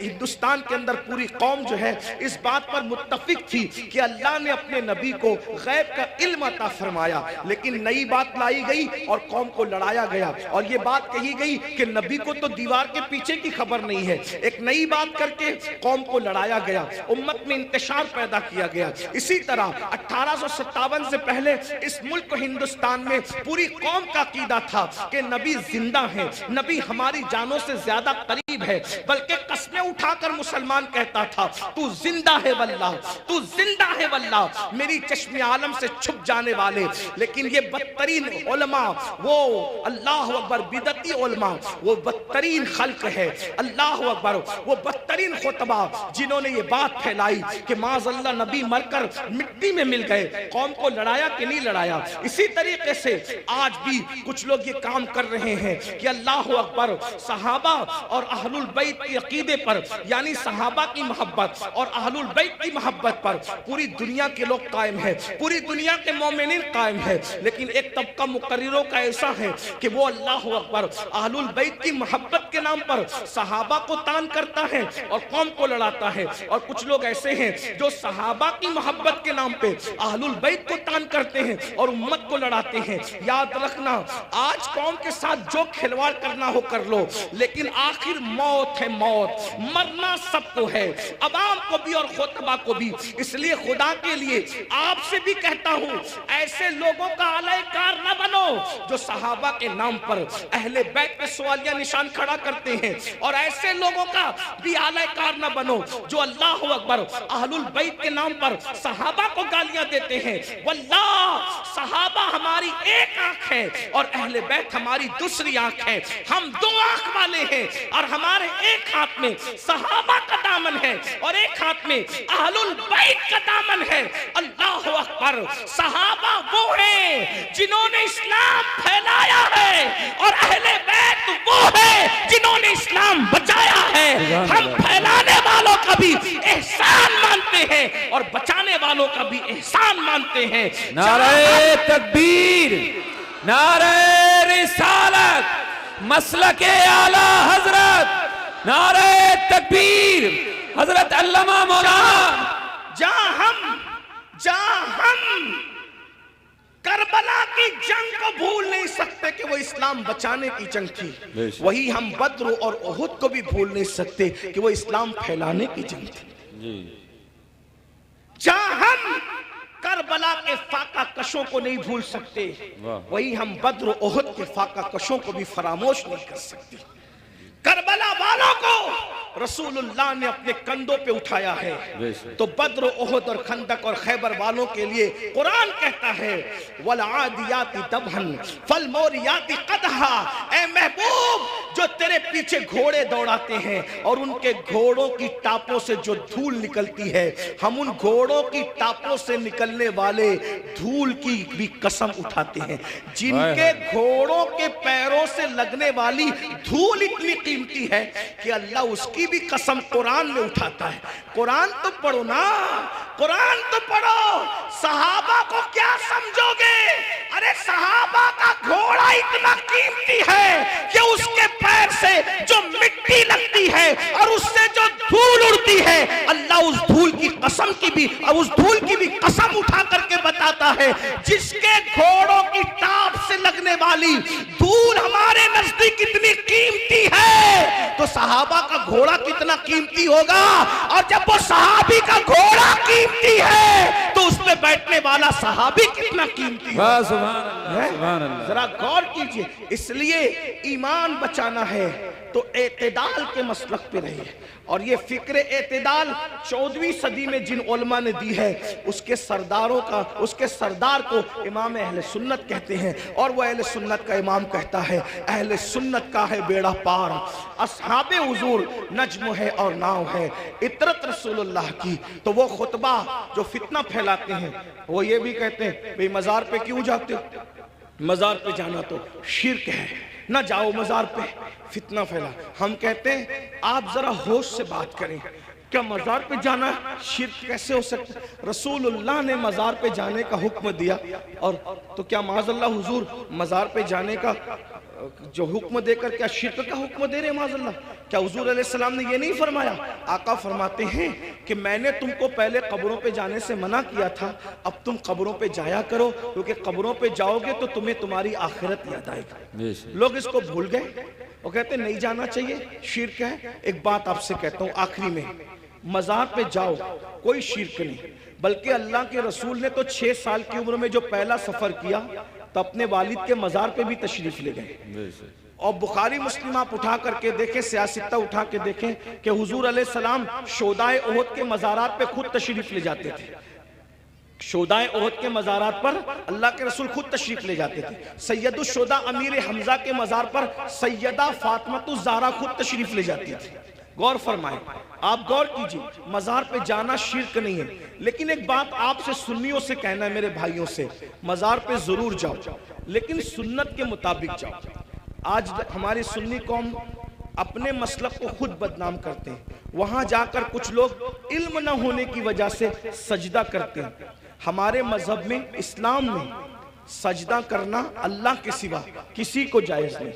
हिंदुस्तान के अंदर पूरी कौम जो है इस बात पर मुत्तफिक थी कि अल्लाह ने अपने नबी को गैब का इल्म अता फरमाया, लेकिन नई बात लाई गई और कौम को लड़ाया गया और ये बात कही गई कि नबी को तो दीवार के पीछे की खबर नहीं है। एक नई बात करके कौम को लड़ाया गया, उम्मत में इंतशार पैदा किया गया। इसी तरह 1857 से पहले इस मुल्क हिंदुस्तान में पूरी कौम का अकीदा था कि नबी जिंदा है, नबी हमारी जानों से ज्यादा करीब है, बल्कि कस्में उठाकर मुसलमान कहता था तू जिंदा है वल्लाह, तू जिंदा है वल्लाह, मेरी चश्मे आलम से छुप जाने वाले। लेकिन ये बदतरीन उलमा, वो अल्लाह अकबर बिदती उलमा, वो बदतरीन खल्क है, अल्लाह अकबर, वो बदतरीन खुतबा जिन्होंने ये बात फैलाई कि माज़अल्लाह नबी मरकर मिट्टी में मिल गए। कौम को लड़ाया कि नहीं लड़ाया? इसी तरीके से आज भी कुछ लोग ये काम कर रहे हैं कि अल्लाह अकबर, सहाबा और अहलुल बैत के अकीदे पर, यानी सहाबा की मोहब्बत और अहलुल बैत की मोहब्बत पर पूरी दुनिया के लोग कायम है, पूरी दुनिया के मोमिनीन कायम है। लेकिन एक तबका मुकर्रिरों का ऐसा है कि वो अल्लाह अकबर, अहलुल बैत की मोहब्बत के नाम पर सहाबा को तान करता है और कौम को लड़ाता है। और कुछ लोग ऐसे हैं जो सहाबा की मोहब्बत के नाम पे अहलुल बैत को तान करते हैं और उम्मत को लड़ाते हैं। याद रखना, आज कौम के साथ जो खिलवाड़ करना हो कर लो, लेकिन आखिर मौत है, मौत, मरना सबको है, अवाम को भी और खुतबा को भी। इसलिए खुदा के लिए आपसे भी कहता हूं, ऐसे लोगों का अलैकार न बनो जो सहाबा के नाम पर अहले बैत पे सवालिया निशान खड़ा करते हैं, और ऐसे लोगों का भी अलैकार न बनो जो अल्लाह अकबर, अहलुल बैत के नाम पर सहाबा को गालियां देते हैं। वल्लाह, सहाबा हमारी एक आंख है और अहले बैत हमारी दूसरी आंख है। हम दो आंख वाले हैं और हमारे एक हाथ में सहाबा का दामन है और एक हाथ में अहलुल बैत का दामन है। अल्लाह अकबर, सहाबा वो हैं जिन्होंने इस्लाम फैलाया है और अहले बैत वो है जिन्होंने इस्लाम बचाया है। हम फैलाने वालों का भी एहसान मानते हैं और बचाने वालों का भी एहसान मानते हैं। नारे तकबीर, नारे रिसालत, मसलके आला हजरत, नारे तकबीर, हजरत अल्लामा मौलाना। जहां हम करबला की जंग को भूल नहीं सकते कि वो इस्लाम बचाने की जंग थी, वही हम बद्र और उहुद को भी भूल नहीं सकते कि वो इस्लाम फैलाने की जंग थी। जहां हम करबला के फाका कशों को नहीं भूल सकते, वही हम बद्र उहुद के फाका कशों को भी फरामोश नहीं कर सकते। करबला वालों को रसूलुल्लाह ने अपने कंधों पे उठाया है, तो बद्र, उहुद और खंदक और खैबर वालों के लिए कुरान कहता है वल आदियाती दबहन फल मोरियाती कदहा। ए महबूब, जो तेरे पीछे घोड़े दौड़ाते हैं और उनके घोड़ों की टापों से जो धूल निकलती है, हम उन घोड़ों की टापों से निकलने वाले धूल की भी कसम उठाते हैं। जिनके घोड़ों के पैरों से लगने वाली धूल इतनी कीमती है कि अल्लाह उसकी भी कसम कुरान में उठाता है। कुरान तो पढ़ो ना, कुरान तो पढ़ो। सहाबा को क्या समझोगे? अरे सहाबा का घोड़ा इतना कीमती है कि उसके पैर से जो मिट्टी लगती है और उससे जो धूल उड़ती है, अल्लाह उस धूल की कसम की भी, उस धूल की भी कसम उठा करके बताता है, जिसके घोड़ों की टाप से लगने वाली धूल हमारे नजदीक इतनी कीमती है, तो सहाबा का घोड़ा कितना कीमती होगा। और जब वो सहाबी का घोड़ा कीमती है, तो उसमें बैठने वाला सहाबी कितना कीमती है। जरा गौर कीजिए। इसलिए ईमान बचाना है तो एतदाल के मसलक पे रहिए। और ये फिक्र एतदाल 14वीं सदी में जिन उलमा ने दी है, उसके सरदारों का, उसके सरदार को इमाम अहले सुन्नत कहते हैं। और वो अहले सुन्नत का इमाम कहता है अहले सुन्नत का है बेड़ा पार, असहाबे हुजूर नज्म है और नाव है, इतरत रसूलुल्लाह की। तो वो खुतबा जो फितना फैलाते हैं, वो ये भी कहते हैं भाई मजार पे क्यों जाते हो, मजार पे जाना तो शिर्क है, ना जाओ मजार पे, फितना फैला। हम कहते हैं आप जरा होश से बात करें। क्या मजार पे जाना शिर्क कैसे हो सकता? रसूलुल्लाह ने मजार पे जाने का हुक्म दिया, और तो क्या माज़अल्लाह हुजूर मजार पे जाने का जो हुक्म देकर क्या शिर्क का हुक्म दे रहे हैं? माज़अल्लाह, क्या हुजूर अलैहिस्सलाम ने ये नहीं फरमाया? आका फरमाते हैं कि मैंने तुमको पहले कब्रों पे जाने से मना किया था, अब तुम कब्रों पे जाया करो, क्योंकि कब्रों पे जाओगे तो तुम्हें तुम्हारी आखिरत याद आएगी। लोग इसको भूल गए, वो कहते नहीं जाना चाहिए, शिर्क है। एक बात आपसे कहता हूँ आखिरी में, मजार पे जाओ, कोई शिर्क नहीं, बल्कि अल्लाह के रसूल ने तो 6 साल की उम्र में जो पहला सफर किया तो अपने वालिद के मजार पे भी तशरीफ ले गए। और बुखारी मुस्लिम आप उठा करके देखें, सियासत्ता उठा के देखें कि हुजूर अलैहिस्सलाम शोदाए ओहद के मजारात पे खुद तशरीफ ले जाते थे। शोदाए ओहद के मजारात पर अल्लाह के रसूल खुद तशरीफ ले जाते थे। सैयदुल शोदा अमीर हमजा के मजार पर सैयदा फातिमातुज़ ज़हरा खुद तशरीफ ले जाती थी। गौर फरमाएं, आप गौर कीजिए, मजार पे जाना शिर्क नहीं है। लेकिन एक बात आपसे सुन्नियों से कहना है, मेरे भाइयों से, मजार पे जरूर जाओ, लेकिन सुन्नत के मुताबिक जाओ। आज हमारी सुन्नी कौम अपने मसलक को खुद बदनाम करते हैं। वहां जाकर कुछ लोग इल्म न होने की वजह से सजदा करते हैं। हमारे मजहब में, इस्लाम में, सजदा करना अल्लाह के सिवा किसी को जायज नहीं।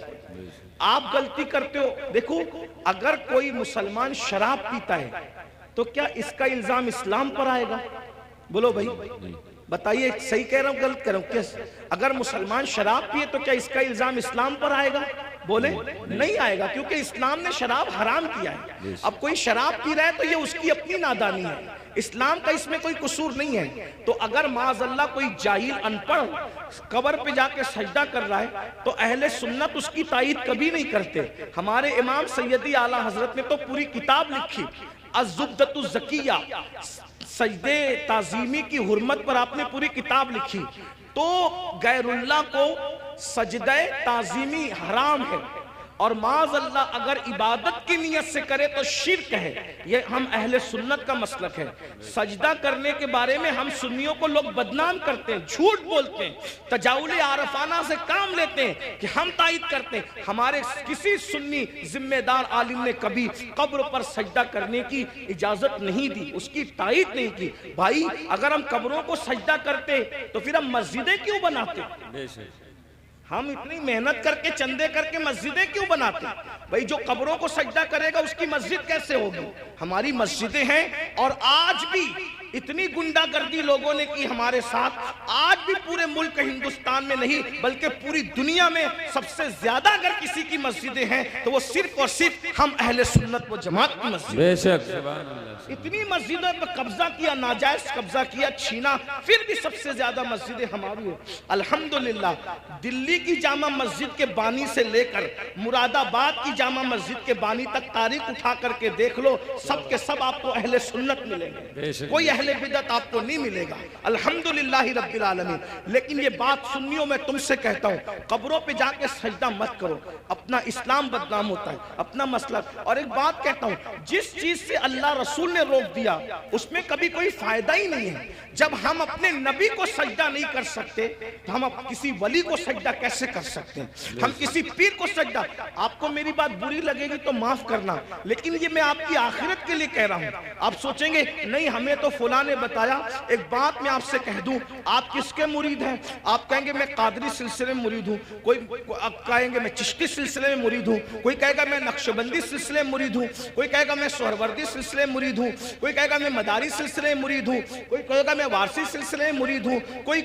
आप गलती करते हो। देखो, अगर कोई मुसलमान शराब पीता है तो क्या इसका इल्जाम इस्लाम पर आएगा? बोलो भाई, बताइए, सही कह रहा हूं गलत कह रहा हूं? क्या अगर मुसलमान शराब पिए तो क्या इसका इल्जाम इस्लाम पर आएगा? बोले नहीं आएगा, क्योंकि इस्लाम ने शराब हराम किया है। अब कोई शराब पी रहा है तो ये उसकी अपनी नादानी है, इस्लाम का इसमें कोई कसूर नहीं है। तो अगर माज़अल्लाह कोई जाहिल अनपढ़ कब्र पे जाके सजदा कर रहा है तो अहले सुन्नत उसकी तायीद कभी नहीं करते। हमारे इमाम सैयदी आला हजरत ने तो पूरी किताब लिखी, अज़्ज़ुब्दतु ज़किया, सजदे ताज़ीमी की हुर्मत पर आपने पूरी किताब लिखी। तो गैरुल्लाह को सजदे ताज़ीमी हराम है, और माज़अल्लाह अगर इबादत की नियत से करे तो शिर्क है। ये हम अहले सुन्नत का मसलक है। सजदा करने के बारे में हम सुन्नियों को लोग बदनाम करते हैं, झूठ बोलते हैं, तजाउल आरफाना से काम लेते हैं कि हम तायीद करते हैं। हमारे किसी सुन्नी जिम्मेदार आलिम ने कभी कब्र पर सजदा करने की इजाजत नहीं दी, उसकी तायीद नहीं की। भाई, अगर हम कब्रों को सजदा करते तो फिर हम मस्जिदें क्यों बनाते? हम इतनी मेहनत करके चंदे करके मस्जिदें क्यों बनाते? भाई, जो कब्रों को सजदा करेगा उसकी मस्जिद कैसे होगी? हमारी मस्जिदें हैं, और आज भी इतनी गुंडागर्दी लोगों ने की हमारे साथ। आज भी पूरे मुल्क हिंदुस्तान में नहीं बल्कि पूरी दुनिया में सबसे ज्यादा अगर किसी की मस्जिदें हैं तो वो सिर्फ और सिर्फ हम अहले सुन्नत व जमात की मस्जिद। बेशक इतनी मस्जिदों पर कब्जा किया, नाजायज कब्जा किया, छीना, फिर भी सबसे ज्यादा मस्जिदें हमारी है। अल्हम्दुलिल्लाह, दिल्ली की जामा मस्जिद के बानी से लेकर मुरादाबाद की जामा मस्जिद के बानी तक तारीख उठा करके देख लो, सब के सब आपको अहले सुन्नत मिलेंगे, कोई अहले बिदअत आपको नहीं मिलेगा। अल्हम्दुलिल्लाह रब्बिल आलमीन। लेकिन ये बात सुन्नियों में तुमसे कहता हूँ, कब्रों पे जाके सजदा मत करो, अपना इस्लाम बदनाम होता है, अपना मसला। और एक बात कहता हूँ, जिस चीज से अल्लाह रसूल ने रोक दिया उसमें कभी कोई फायदा ही नहीं है। जब हम अपने नबी को सजदा नहीं कर सकते तो हम किसी वली को सजदा कैसे कर सकते हैं? हम किसी पीर को सजदा, आपको मेरी बात बुरी लगेगी तो माफ करना, लेकिन ये मैं आपकी आखिरत के लिए कह रहा हूँ। आप सोचेंगे नहीं हमें तो फुला ने बताया। एक बात मैं आपसे कह दूं, आप किसके मुरीद हैं? आप कहेंगे मैं कादरी सिलसिले में मुरीद हूँ, कोई आप कहेंगे मैं चिश्ती सिलसिले में मुरीद हूँ, कोई कहेगा मैं नक्शबंदी सिलसिले में मुरीद हूँ, कोई कहेगा मैं सोहरवर्दी सिलसिले में मुरीद हूँ, कोई कहेगा मैं मदारी सिलसिले में मुरीद हूँ, कोई कहेगा मैं वारसी सिलसिले में मुरीद हूँ, कोई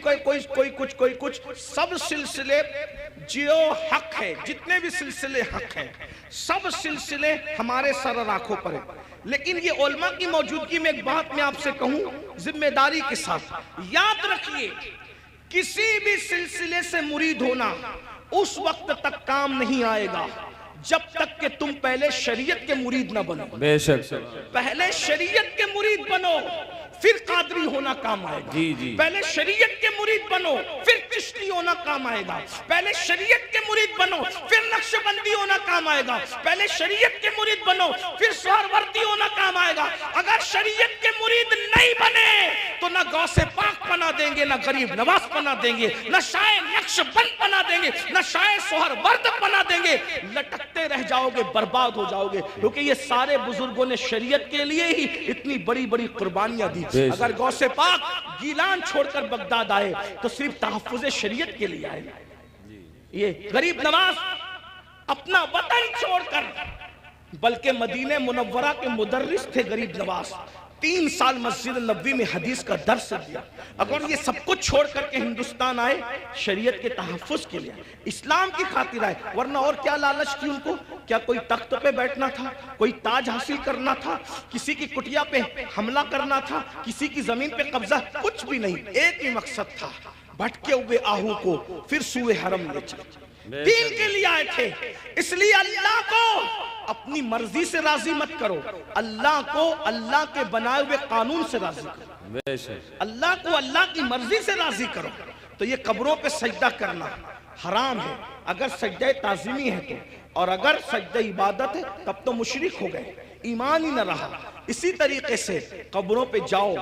कुछ। सब सिलसिले जो हक है, जितने भी सिलसिले हक हैं, सब सिलसिले हमारे सर और आंखों पर है। लेकिन ये उलमा की मौजूदगी में एक बात मैं आपसे कहूं जिम्मेदारी के साथ, याद रखिए, किसी भी सिलसिले से मुरीद होना उस वक्त तक काम नहीं आएगा जब तक कि तुम पहले शरीयत के मुरीद ना बनो। बेशक, पहले शरीयत के मुरीद बनो, फिर कादरी होना काम आएगा। जी। पहले शरीयत के मुरीद बनो, फिर चिश्ती होना काम आएगा। पहले शरीयत के मुरीद बनो, फिर नक्शबंदी होना काम आएगा। पहले शरीयत के मुरीद बनो, फिर सोहरवर्दी होना काम आएगा। अगर शरीयत के मुरीद नहीं बने तो तो ना गौसे पाक बना देंगे, ना गरीब नवाज बना देंगे, ना शाये नक्शबंद बना देंगे, ना शाये सोहरवर्द बना देंगे। लटकते रह जाओगे, बर्बाद हो जाओगे, क्योंकि ये सारे बुजुर्गों ने शरीयत के लिए ही इतनी बड़ी बड़ी कुर्बानियां दी। अगर गौसे पाक गीलान छोड़कर बगदाद आए तो सिर्फ तहफ्फुज़ शरीयत के लिए आए। ये गरीब नवाज अपना वतन छोड़कर, बल्कि मदीने मुनव्वरा के मुदर्रिस थे गरीब नवाज, 3 साल मस्जिद नबवी में हदीस का दर्स दिया। अगर ये सब कुछ छोड़ करके हिंदुस्तान आए शरीयत के तहफ्फुज़ के लिए, इस्लाम की खातिर आए, वरना और क्या लालच थी उनको? क्या कोई तख्त पे बैठना था, कोई ताज हासिल करना था, किसी की कुटिया पे हमला करना था, किसी की जमीन पे कब्जा? कुछ भी नहीं, एक ही मकसद था, भटके हुए आहू को फिर सूए हरम ले चले। दीन के लिए आए थे। इसलिए अल्लाह को अपनी मर्जी से राजी मत करो, अल्लाह को अल्लाह के बनाए हुए कानून से राजी करो। अल्लाह को अल्लाह की मर्जी से राजी करो। तो ये कब्रों पे सजदा करना हराम है अगर सजदा ताज़ीमी है तो, और अगर सजदा इबादत है तब तो मुशरिक हो गए, ईमान ही न रहा। इसी तरीके से कब्रों पे जाओ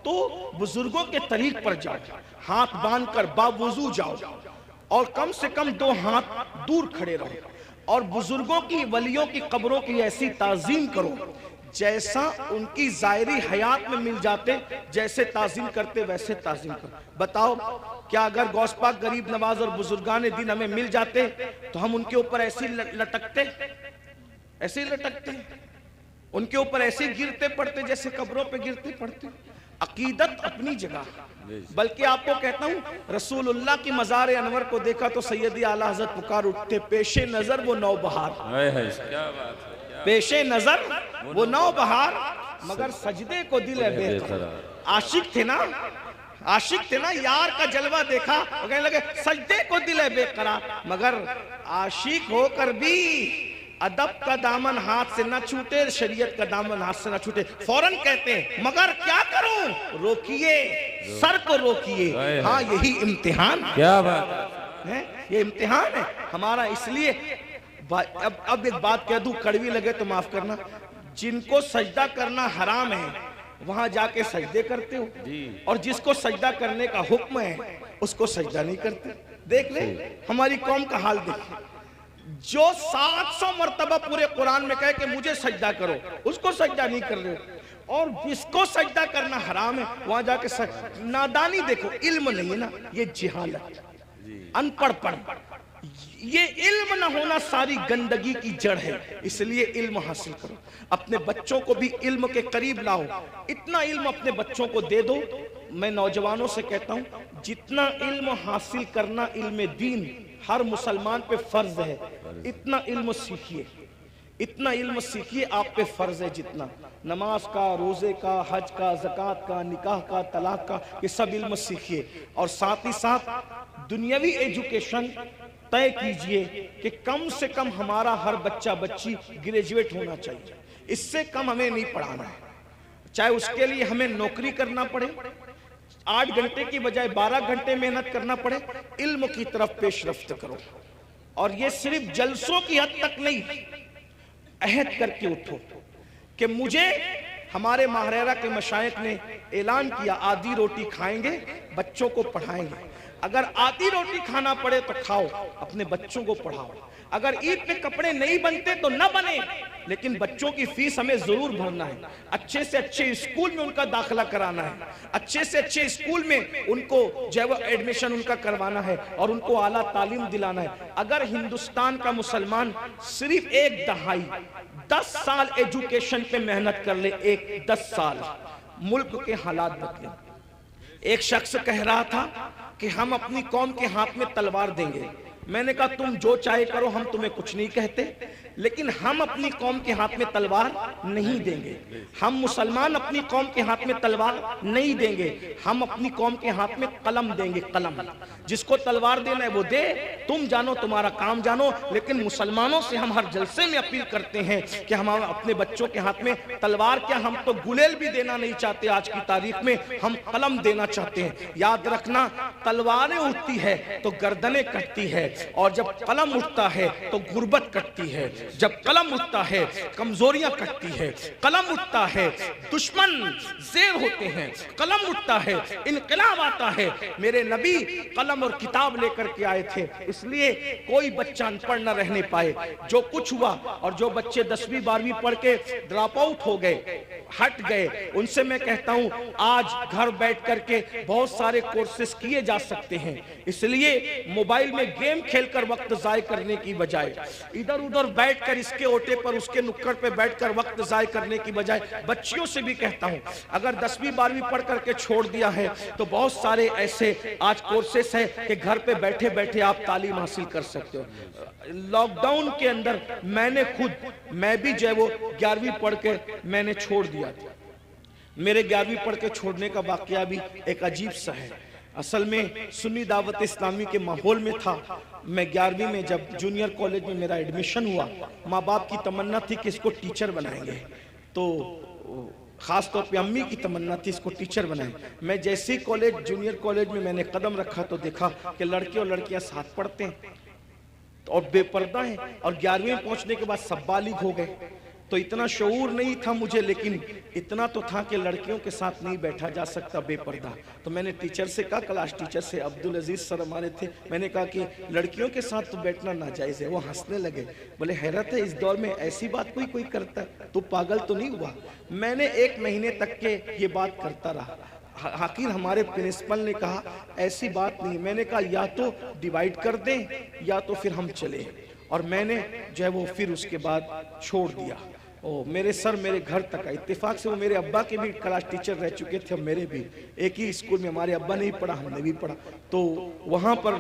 तो बुजुर्गों के तरीक पर जाओ, हाथ बांधकर बावुजू जाओ, और कम से कम 2 हाथ दूर खड़े रहो, और बुजुर्गों की, वलियों की कब्रों की ऐसी ताजीम करो जैसा उनकी जायरी हयात में मिल जाते, जैसे ताजीम करते वैसे ताजीम करो। बताओ, क्या अगर गौस पाक गरीब नवाज और बुजुर्गान दिन हमें मिल जाते तो हम उनके ऊपर ऐसे लटकते, ऐसे लटकते, उनके ऊपर ऐसे गिरते पड़ते जैसे कब्रों पे गिरते पड़ते? अकीदत अपनी जगह, बल्कि आपको कहता हूँ, रसूलुल्लाह की मज़ार अनवर को देखा तो सैयदी आला हज़रत पुकार उठते, पेशे नजर वो नौबहार, पेशे नजर वो नौबहार, मगर सजदे को दिल है बेकरार। आशिक थे ना, आशिक थे ना, यार का जलवा देखा तो कहने लगे सजदे को दिल है बेकरार, मगर आशिक होकर भी अदब का दामन हाथ से ना छूटे, शरीयत का दामन हाथ से ना छूटे। फौरन कहते हैं मगर क्या करूं, रोकिए, सर को रोकिए। हाँ, यही इम्तिहान, क्या बात है, ये इम्तिहान है हमारा। इसलिए अब एक बात कह दूं, कड़वी लगे तो माफ करना, जिनको सजदा करना हराम है वहां जाके सजदे करते हो, और जिसको सजदा करने का हुक्म है उसको सजदा नहीं करते। देख ले हमारी कौम का हाल देखिए, जो 700 मर्तबा पूरे कुरान में कहे कि मुझे सजदा करो, उसको सजदा नहीं कर रहे, और जिसको सजदा करना हराम है वहां जाके नादानी देखो, इल्म नहीं है ना, ये जिहालत, अनपढ़पन, ये इल्म ना होना सारी गंदगी की जड़ है। इसलिए इल्म हासिल करो, अपने बच्चों को भी इल्म के करीब लाओ, इतना इल्म अपने बच्चों को दे दो। मैं नौजवानों से कहता हूं, जितना इल्म हासिल करना इल्म दीन हर मुसलमान पे फर्ज है, इतना इल्म सीखिए, इतना इल्म सीखिए, आप पे फर्ज है जितना नमाज का, रोजे का, हज का, ज़कात का, निकाह का, तलाक का, ये सब इल्म सीखिए। और साथ ही साथ दुनियावी एजुकेशन तय कीजिए कि कम से कम हमारा हर बच्चा बच्ची ग्रेजुएट होना चाहिए, इससे कम हमें नहीं पढ़ाना है। चाहे उसके लिए हमें नौकरी करना पड़े, 8 घंटे की बजाय 12 घंटे मेहनत करना पड़े, इल्म की तरफ पेशरफ्त करो। और ये सिर्फ जलसों की हद तक नहीं, अहद करके उठो कि मुझे, हमारे माहरेरा के मशाइख ने ऐलान किया, आधी रोटी खाएंगे, बच्चों को पढ़ाएंगे। अगर आधी रोटी खाना पड़े तो खाओ, अपने बच्चों को पढ़ाओ। अगर ईद पे कपड़े नहीं बनते तो न बने, लेकिन बच्चों की फीस हमें जरूर भरना है, अच्छे से अच्छे स्कूल में उनका दाखिला कराना है, अच्छे से अच्छे स्कूल में उनको जो है एडमिशन उनका करवाना है, और उनको आला तालीम दिलाना है। अगर हिंदुस्तान का मुसलमान सिर्फ 1 दहाई 10 साल एजुकेशन पे मेहनत कर ले, 10 साल, मुल्क के हालात बदले। एक शख्स कह रहा था कि हम अपनी कौम के हाथ में तलवार देंगे। मैंने कहा तुम जो चाहे करो, हम तुम्हें कुछ नहीं कहते, लेकिन हम अपनी कौम के हाथ में तलवार नहीं देंगे। हम मुसलमान अपनी कौम के हाथ में तलवार नहीं देंगे, हम अपनी कौम के हाथ में कलम देंगे, कलम। जिसको तलवार देना है वो दे, तुम जानो, तुम्हारा काम जानो। लेकिन मुसलमानों से हम हर जलसे में अपील करते हैं कि हम अपने बच्चों के हाथ में तलवार क्या, हम तो गुलेल भी देना नहीं चाहते आज की तारीख में, हम कलम देना चाहते हैं। याद रखना, तलवारें उठती है तो गर्दनें कटती है, और जब कलम उठता है तो गुर्बत कटती है, जब कलम उठता है कमजोरियां कटती है, कलम उठता है दुश्मन ज़ेर होते हैं, कलम उठता है इनकलाब आता है। मेरे नबी कलम और किताब लेकर के आए थे, इसलिए कोई बच्चा अनपढ़ न रहने पाए। जो कुछ हुआ और जो बच्चे 10वीं 12वीं पढ़ के ड्रॉप आउट हो गए, हट गए, उनसे मैं कहता हूं आज घर बैठ करके बहुत सारे कोर्सेज किए जा सकते हैं। इसलिए मोबाइल में गेम खेलकर वक्त जाय करने की बजाय, इधर उधर बैठकर इसके ओटे पर उसके नुक्कड़ पे बैठकर वक्त जाय करने की बजाय, बच्चियों से भी कहता हूं अगर 10वीं 12वीं पढ़ करके छोड़ दिया है तो बहुत सारे ऐसे आज कोर्सेस है कि घर पे बैठे बैठे आप तालीम हासिल कर सकते हो। लॉकडाउन के अंदर मैं भी जो है वो 11वीं पढ़ के मैंने छोड़ दिया था। मेरे 11वीं पढ़ के छोड़ने का वाकया भी एक अजीब सा है। असल में सुन्नी दावत इस्लामी के माहौल में था। मैं 11वीं में जब जूनियर कॉलेज में मेरा एडमिशन हुआ, माँ बाप की तमन्ना थी कि इसको टीचर बनाएंगे, तो खास तौर पे अम्मी की तमन्ना थी इसको टीचर बनाएं। मैं जैसे ही कॉलेज जूनियर कॉलेज में मैंने कदम रखा तो देखा कि लड़के और लड़कियां साथ पढ़ते हैं और बेपर्दा हैं, और 11वीं में पहुंचने के बाद सब बालिग हो गए। तो इतना शऊर नहीं था मुझे, लेकिन इतना तो था कि लड़कियों के साथ नहीं बैठा जा सकता बेपर्दा। तो मैंने टीचर से कहा, क्लास टीचर से, अब्दुल अजीज सर हमारे थे, मैंने कहा कि लड़कियों के साथ तो बैठना नाजायज है। वो हंसने लगे, बोले हैरत है इस दौर में ऐसी बात कोई करता है, तो पागल तो नहीं हुआ। मैंने 1 महीने तक के ये बात करता रहा। आखिर हमारे प्रिंसिपल ने कहा ऐसी बात नहीं। मैंने कहा या तो डिवाइड कर दें या तो फिर हम चले, और मैंने जो है वो फिर उसके बाद छोड़ दिया। मेरे सर मेरे घर तक आए। इत्तेफाक से वो मेरे अब्बा के भी क्लास टीचर रह चुके थे और मेरे भी एक ही स्कूल में। हमारे अब्बा ने भी पढ़ा, हमने भी पढ़ा। तो वहाँ पर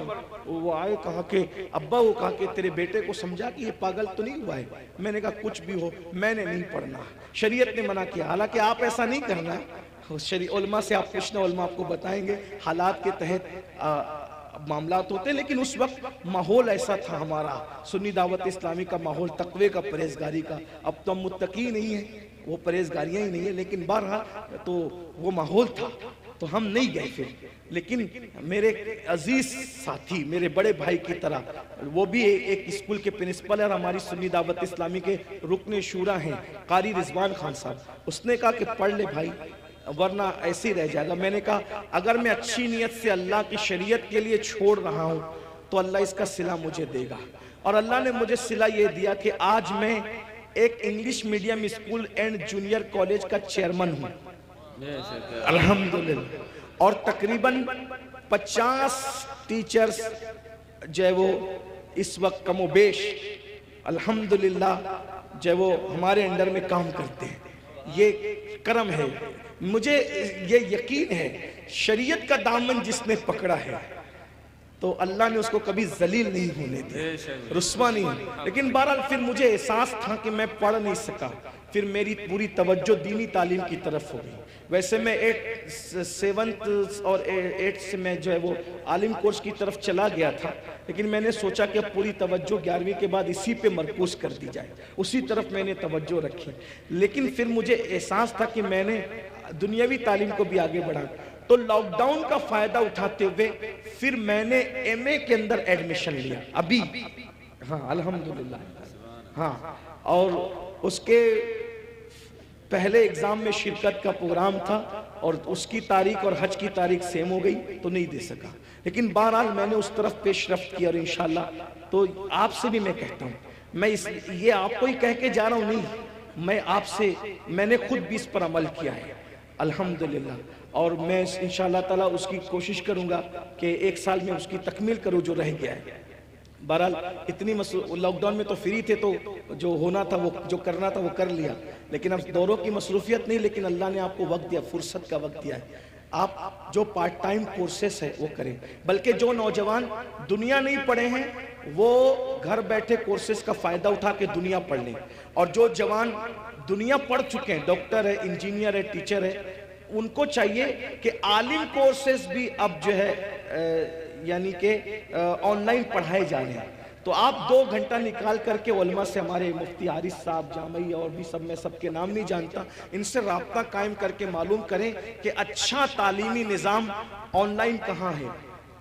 वो आए, कहा कि अब्बा, वो कहा कि तेरे बेटे को समझा कि ये पागल तो नहीं हुआ है। मैंने कहा कुछ भी हो, मैंने नहीं पढ़ना, शरीयत ने मना किया। हालांकि आप ऐसा नहीं करना, उलमा से आप पूछना, उलमा आपको बताएंगे हालात के तहत मामलात होते हैं। लेकिन उस वक्त माहौल ऐसा था हमारा, सुन्नी दावत इस्लामी का माहौल तकवे का, परहेजगारी का। अब तो हम मुत्तकी नहीं है, वो परहेजगारियाँ ही नहीं है, लेकिन बहरहाल तो वो माहौल था, तो हम नहीं गए फिर। लेकिन मेरे अजीज साथी, मेरे बड़े भाई की तरह, वो भी एक स्कूल के प्रिंसिपल है और हमारी सुन्नी दावत इस्लामी के रुकने शूरा हैं कारी रिजवान खान साहब। उसने कहा कि पढ़ ले भाई, वरना ऐसे ही रह जाएगा। मैंने कहा अगर मैं अच्छी नीयत से अल्लाह की शरीयत के लिए छोड़ रहा हूं तो अल्लाह इसका सिला मुझे देगा। और अल्लाह ने मुझे सिला ये दिया कि आज मैं एक English medium school and junior college का चेयरमैन हूं, अल्हम्दुलिल्लाह। और तकरीबन 50 टीचर्स जो है वो इस वक्त कमोबेश अल्हम्दुलिल्लाह जो है वो हमारे अंडर में काम करते हैं। ये करम है। मुझे ये यकीन है शरीयत का दामन जिसने पकड़ा है तो अल्लाह ने उसको कभी जलील नहीं होने दिया, रुस्वा नहीं। लेकिन बहरहाल फिर मुझे एहसास था कि मैं पढ़ नहीं सका, फिर मेरी पूरी तवज्जो दीनी तालीम की तरफ हो गई। वैसे मैं 7th और 8th से मैं जो है वो आलिम कोर्स की तरफ चला गया था, लेकिन मैंने सोचा कि अब पूरी तवज्जो 11वीं के बाद इसी पे मरकूज कर दी जाए, उसी तरफ मैंने तवज्जो रखी। लेकिन फिर मुझे एहसास था कि मैंने दुनियावी तालीम को भी आगे बढ़ा। तो लॉकडाउन का फायदा उठाते हुए फिर मैंने MA के अंदर एडमिशन लिया अभी, हाँ अल्हम्दुलिल्लाह, हाँ। और उसके पहले एग्जाम में शिरकत का प्रोग्राम था और उसकी तारीख और हज की तारीख सेम हो गई तो नहीं दे सका। लेकिन बहरहाल मैंने उस तरफ पेशरफ्त की और इंशाल्लाह तो आपसे भी मैं कहता हूँ, मैं ये आपको ही कह के जा रहा हूँ, नहीं, मैं आपसे, मैंने खुद भी इस पर अमल किया है अल्हम्दुलिल्लाह। और मैं इंशाअल्लाह ताला उसकी कोशिश करूँगा कि 1 साल में उसकी तकमील करूँ जो रह गया है। बहरहाल इतनी लॉकडाउन में तो फ्री थे, तो जो होना था वो, जो करना था वो कर लिया। लेकिन अब दौरों की मसरूफियत नहीं, लेकिन अल्लाह ने आपको वक्त दिया, फुर्सत का वक्त दिया है। आप जो पार्ट टाइम कोर्सेस है वो करें। बल्कि जो नौजवान दुनिया नहीं पढ़े हैं वो घर बैठे कोर्सेस का फ़ायदा उठा के दुनिया पढ़ लें, और जो जवान दुनिया पढ़ चुके हैं, डॉक्टर है, इंजीनियर है, टीचर है, उनको चाहिए कि आलिम कोर्सेस भी अब जो है यानी कि ऑनलाइन पढ़ाए जा रहे हैं। तो आप 2 घंटा निकाल करके उलमा से, हमारे मुफ्ती हारिस साहब, जामई और भी सब, मैं सबके नाम नहीं जानता, इनसे राब्ता कायम करके मालूम करें कि अच्छा तालीमी निज़ाम ऑनलाइन कहाँ है।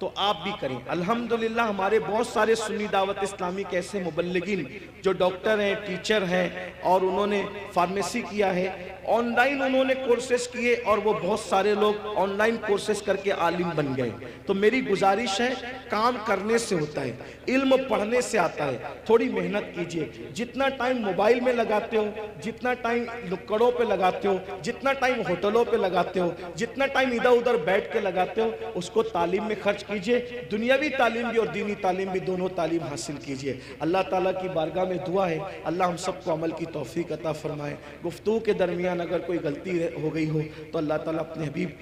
तो आप भी करें। अल्हम्दुलिल्लाह हमारे बहुत सारे सुन्नी दावत इस्लामी के ऐसे मुबल्लिगीन जो डॉक्टर हैं, टीचर हैं और उन्होंने फार्मेसी किया है, ऑनलाइन उन्होंने कोर्सेज किए और वो बहुत सारे लोग ऑनलाइन कोर्सेज करके आलिम बन गए। तो मेरी गुजारिश है, काम करने से होता है, इल्म पढ़ने से आता है। थोड़ी मेहनत कीजिए। जितना टाइम मोबाइल में लगाते हो, जितना टाइम नुक्कड़ों पे लगाते हो, जितना टाइम होटलों पे लगाते हो, जितना टाइम इधर उधर बैठ के लगाते हो, उसको तालीम में खर्च कीजिए। दुनियावी तालीम भी और दीनी तालीम भी, दोनों तालीम हासिल कीजिए। अल्लाह ताला की बारगाह में दुआ है, अल्लाह हम सबको अमल की तौफीक अता फरमाए। गुफ्तगू के दरमियान अगर कोई गलती हो गई हो तो अल्लाह ताला अपने हबीब